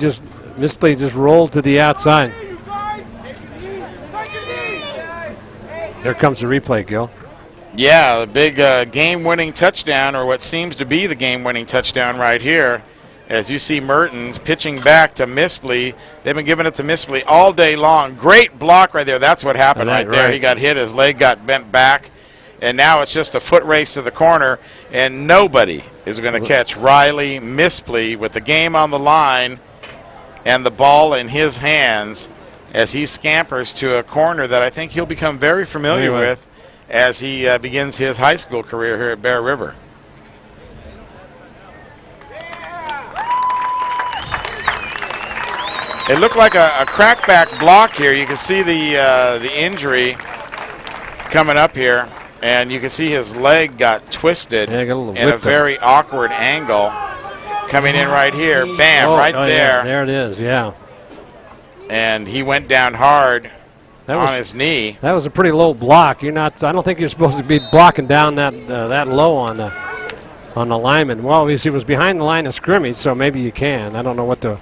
Misplay just rolled to the outside. There comes the replay, Gil. Yeah, the big game-winning touchdown, or what seems to be the game-winning touchdown right here. As you see Mertens pitching back to Mispley. They've been giving it to Mispley all day long. Great block right there. That's what happened right there. He got hit. His leg got bent back. And now it's just a foot race to the corner. And nobody is going to catch Riley Mispley with the game on the line and the ball in his hands as he scampers to a corner that I think he'll become very familiar with as he begins his high school career here at Bear River. It looked like a crackback block here. You can see the injury coming up here, and you can see his leg got twisted in a very awkward angle. Coming in right here, bam, there. Yeah, there it is, yeah. And he went down hard on his knee. That was a pretty low block. I don't think you're supposed to be blocking down that low on the lineman. Well, he was behind the line of scrimmage, so maybe you can. I don't know what the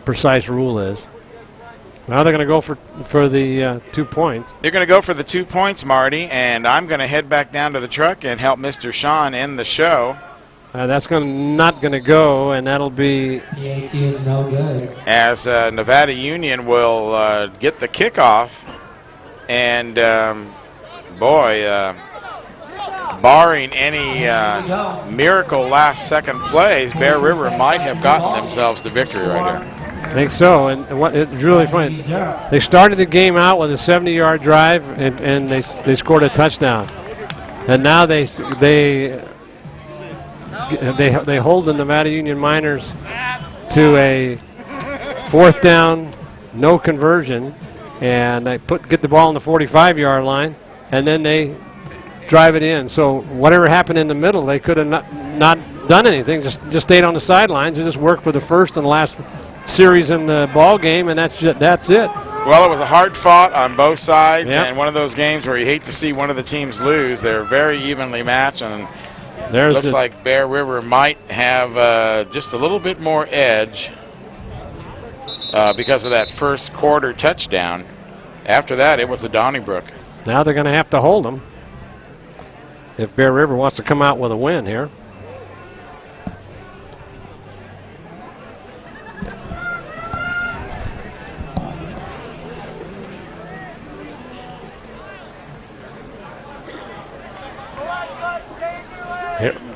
precise rule is. Now they're going to go for the 2 points. They're going to go for the 2 points, Marty, and I'm going to head back down to the truck and help Mr. Sean end the show. That's not going to go, and that'll be... PAT is no good. As Nevada Union will get the kickoff, and barring any miracle last-second plays, Bear River might have gotten themselves the victory right here. I think so, and it's really funny. They started the game out with a 70-yard drive, and they scored a touchdown, and now they hold the Nevada Union Miners to a 4th down, no conversion, and they get the ball on the 45-yard line, and then they drive it in. So whatever happened in the middle, they could have not done anything, just stayed on the sidelines and just worked for the first and last series in the ball game, and that's it. Well, it was a hard fought on both sides, Yep. and one of those games where you hate to see one of the teams lose. They're very evenly matched, and looks like Bear River might have just a little bit more edge because of that first quarter touchdown. After that, it was a Donnybrook. Now they're going to have to hold them if Bear River wants to come out with a win here.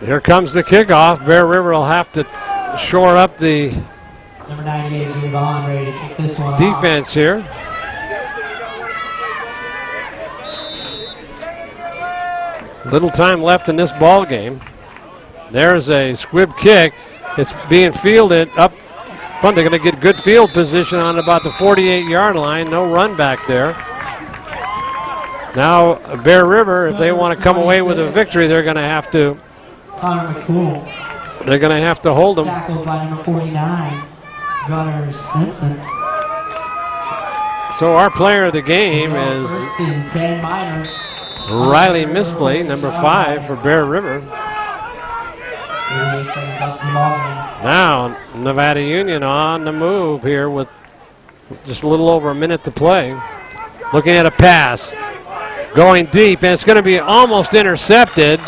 Here comes the kickoff. Bear River will have to shore up the Number 98 is Yvonne, ready to kick this one defense here. Little time left in this ball game. There's a squib kick. It's being fielded up front. They're going to get good field position on about the 48-yard line. No run back there. Now Bear River, if they want to come away with a victory, they're going to have to. Connor McCool. They're going to have to hold them. Tackled by number 49, Gunnar Simpson. So our player of the game is First and 10 Miners. Riley Misplay, number 5 for Bear River. 38 seconds left in the ball game. Now Nevada Union on the move here with just a little over a minute to play. Looking at a pass. Going deep, and it's going to be almost intercepted.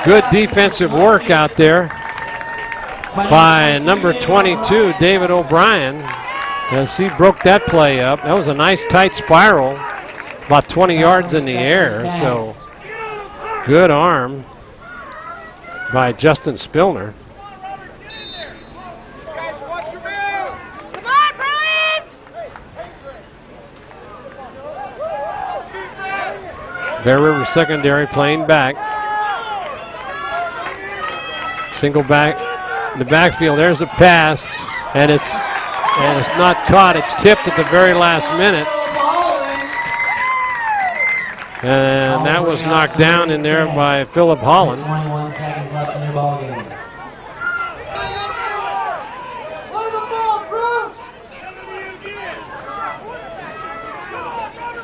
Good defensive work out there by number 22, David O'Brien, as he broke that play up. That was a nice tight spiral, about 20 yards in the air. So good arm by Justin Spillner. Bear River secondary playing back. Single back in the backfield. There's a pass, and it's not caught. It's tipped at the very last minute. And that was knocked down in there by Philip Holland. 21 seconds left in the ball game.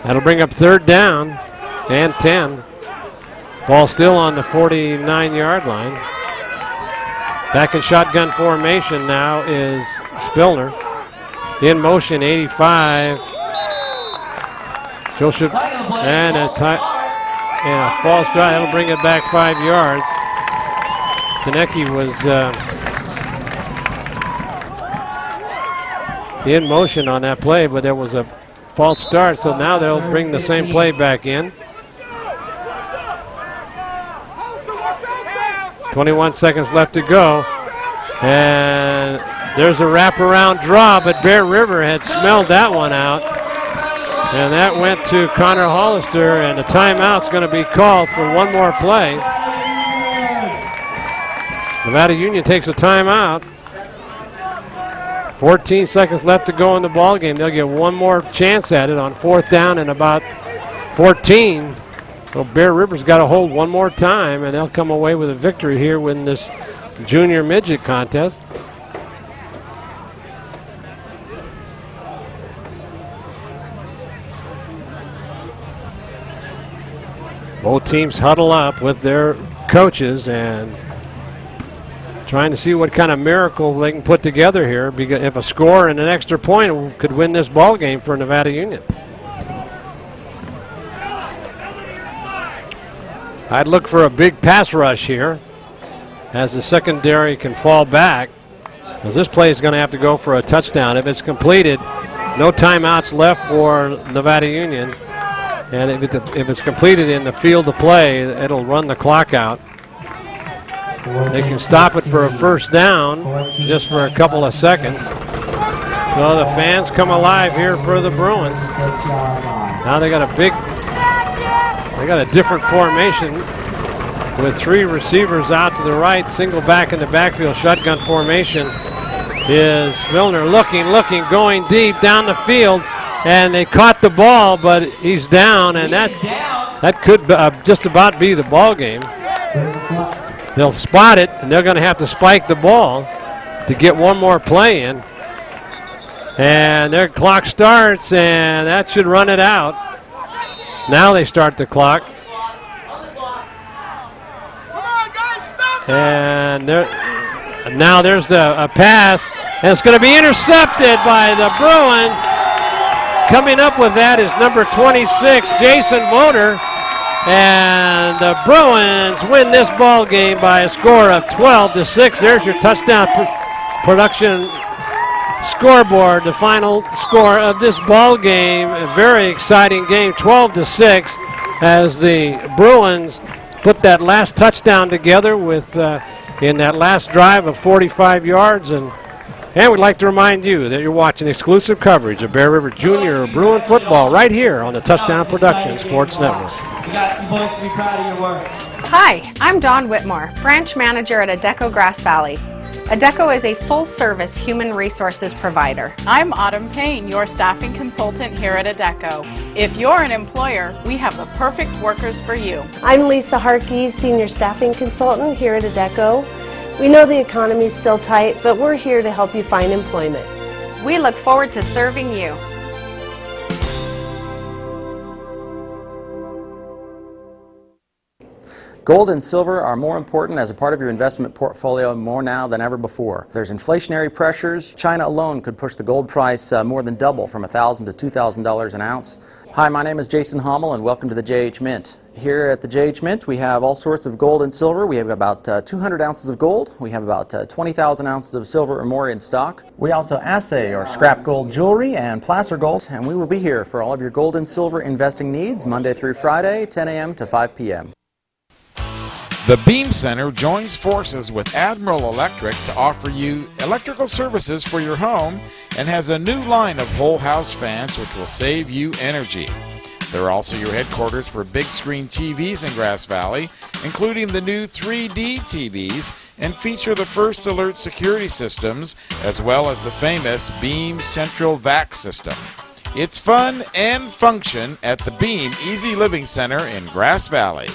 That'll bring up 3rd down and 10. Ball still on the 49-yard line. Back in shotgun formation now is Spillner. In motion, 85. Joseph, and a false drive. That'll bring it back 5 yards. Tanecki was in motion on that play, but there was a false start, so now they'll bring the same play back in. 21 seconds left to go. And there's a wraparound draw, but Bear River had smelled that one out. And that went to Connor Hollister, and a timeout's going to be called for one more play. Nevada Union takes a timeout. 14 seconds left to go in the ball game. They'll get one more chance at it on 4th down and about 14. So Bear River's got to hold one more time, and they'll come away with a victory here in this junior midget contest. Both teams huddle up with their coaches and trying to see what kind of miracle they can put together here, because if a score and an extra point could win this ball game for Nevada Union. I'd look for a big pass rush here as the secondary can fall back, as this play is going to have to go for a touchdown. If it's completed, no timeouts left for Nevada Union. And if it's completed in the field of play, it'll run the clock out. They can stop it for a 1st down just for a couple of seconds. So the fans come alive here for the Bruins. Now they got a different formation with 3 receivers out to the right, single back in the backfield, shotgun formation. is Milner looking, going deep down the field, and they caught the ball, but he's down, and that could just about be the ball game. They'll spot it, and they're going to have to spike the ball to get one more play in. And their clock starts, and that should run it out. Now they start the clock. And now there's a pass, and it's going to be intercepted by the Bruins. Coming up with that is number 26, Jason Voter. And the Bruins win this ball game by a score of 12-6. There's your touchdown production scoreboard, the final score of this ball game. A very exciting game, 12-6, as the Bruins put that last touchdown together with in that last drive of 45 yards. And we'd like to remind you that you're watching exclusive coverage of Bear River Junior Bruin football right here on the Touchdown Production Sports Network. You got you boys to be proud of your work. Hi, I'm Dawn Whitmore, branch manager at Adecco Grass Valley. Adecco is a full-service human resources provider. I'm Autumn Payne, your staffing consultant here at Adecco. If you're an employer, we have the perfect workers for you. I'm Lisa Harkey, senior staffing consultant here at Adecco. We know the economy is still tight, but we're here to help you find employment. We look forward to serving you. Gold and silver are more important as a part of your investment portfolio more now than ever before. There's inflationary pressures. China alone could push the gold price more than double from $1,000 to $2,000 an ounce. Hi, my name is Jason Hommel, and welcome to the JH Mint. Here at the JH Mint, we have all sorts of gold and silver. We have about 200 ounces of gold. We have about 20,000 ounces of silver or more in stock. We also assay or scrap gold jewelry and placer gold, and we will be here for all of your gold and silver investing needs Monday through Friday, 10 a.m. to 5 p.m. The Beam Center joins forces with Admiral Electric to offer you electrical services for your home and has a new line of whole house fans which will save you energy. They're also your headquarters for big screen TVs in Grass Valley, including the new 3D TVs, and feature the First Alert security systems as well as the famous Beam Central Vac system. It's fun and function at the Beam Easy Living Center in Grass Valley.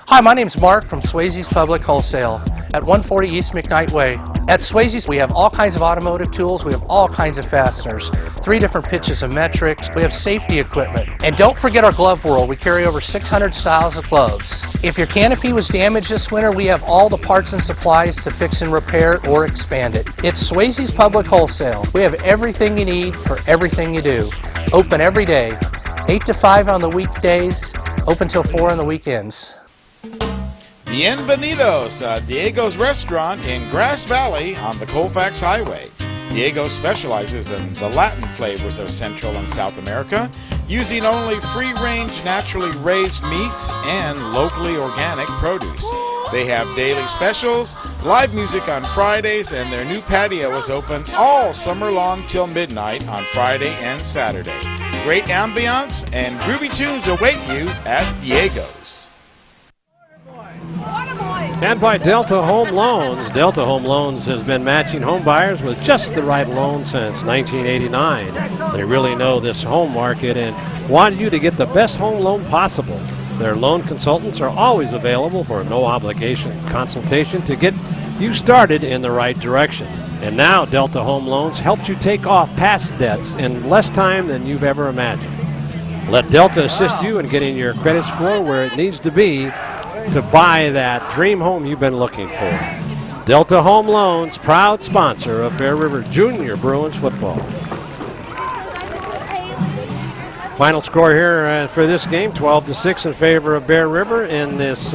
Hi, my name's Mark from Swayze's Public Wholesale at 140 East McKnight Way. At Swayze's, we have all kinds of automotive tools. We have all kinds of fasteners, 3 different pitches of metrics. We have safety equipment. And don't forget our glove world. We carry over 600 styles of gloves. If your canopy was damaged this winter, we have all the parts and supplies to fix and repair or expand it. It's Swayze's Public Wholesale. We have everything you need for everything you do. Open every day, 8 to 5 on the weekdays, open till 4 on the weekends. Bienvenidos a Diego's Restaurant in Grass Valley on the Colfax Highway. Diego specializes in the Latin flavors of Central and South America, using only free-range, naturally raised meats and locally organic produce. They have daily specials, live music on Fridays, and their new patio is open all summer long till midnight on Friday and Saturday. Great ambiance and groovy tunes await you at Diego's. And by Delta Home Loans. Delta Home Loans has been matching home buyers with just the right loan since 1989. They really know this home market and want you to get the best home loan possible. Their loan consultants are always available for a no-obligation consultation to get you started in the right direction. And now Delta Home Loans helps you take off past debts in less time than you've ever imagined. Let Delta assist you in getting your credit score where it needs to be to buy that dream home you've been looking for. Delta Home Loans, proud sponsor of Bear River Junior Bruins football. Final score here for this game, 12-6 in favor of Bear River in this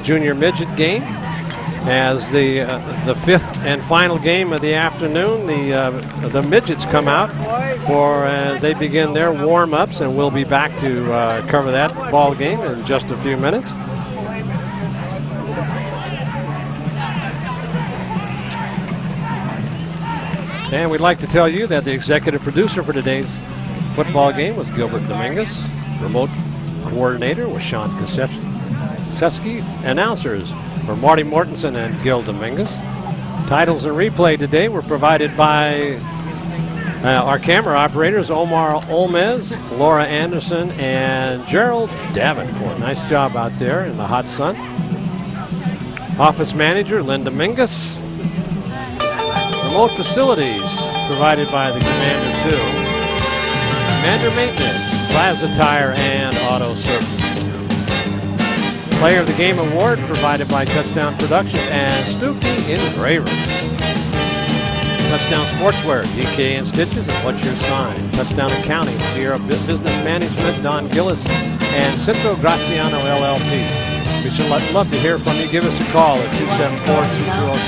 junior midget game. As the fifth and final game of the afternoon, the midgets come out for they begin their warm-ups, and we'll be back to cover that ball game in just a few minutes. And we'd like to tell you that the executive producer for today's football game was Gilbert Dominguez. Remote coordinator was Sean Kasevsky. Announcers were Marty Mortensen and Gil Dominguez. Titles and replay today were provided by our camera operators, Omar Olmez, Laura Anderson, and Gerald Davenport. Nice job out there in the hot sun. Office manager, Linda Mingus. Remote facilities provided by the Commander 2. Commander Maintenance, Plaza Tire and Auto Service. Player of the Game Award provided by Touchdown Productions and Stuckey Engravers. Touchdown Sportswear, DK and Stitches, and What's Your Sign? Touchdown Accounting, Sierra Business Management, Don Gillis, and Centro Graciano LLP. We should love to hear from you. Give us a call at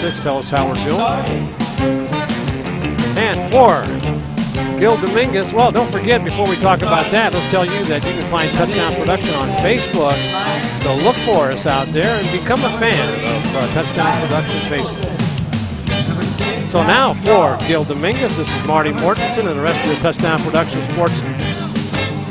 274-2206. Tell us how we're doing. And for Gil Dominguez, well, don't forget, before we talk about that, let's tell you that you can find Touchdown Production on Facebook. So look for us out there and become a fan of Touchdown Production Facebook. So now for Gil Dominguez, this is Marty Mortensen and the rest of the Touchdown Production Sports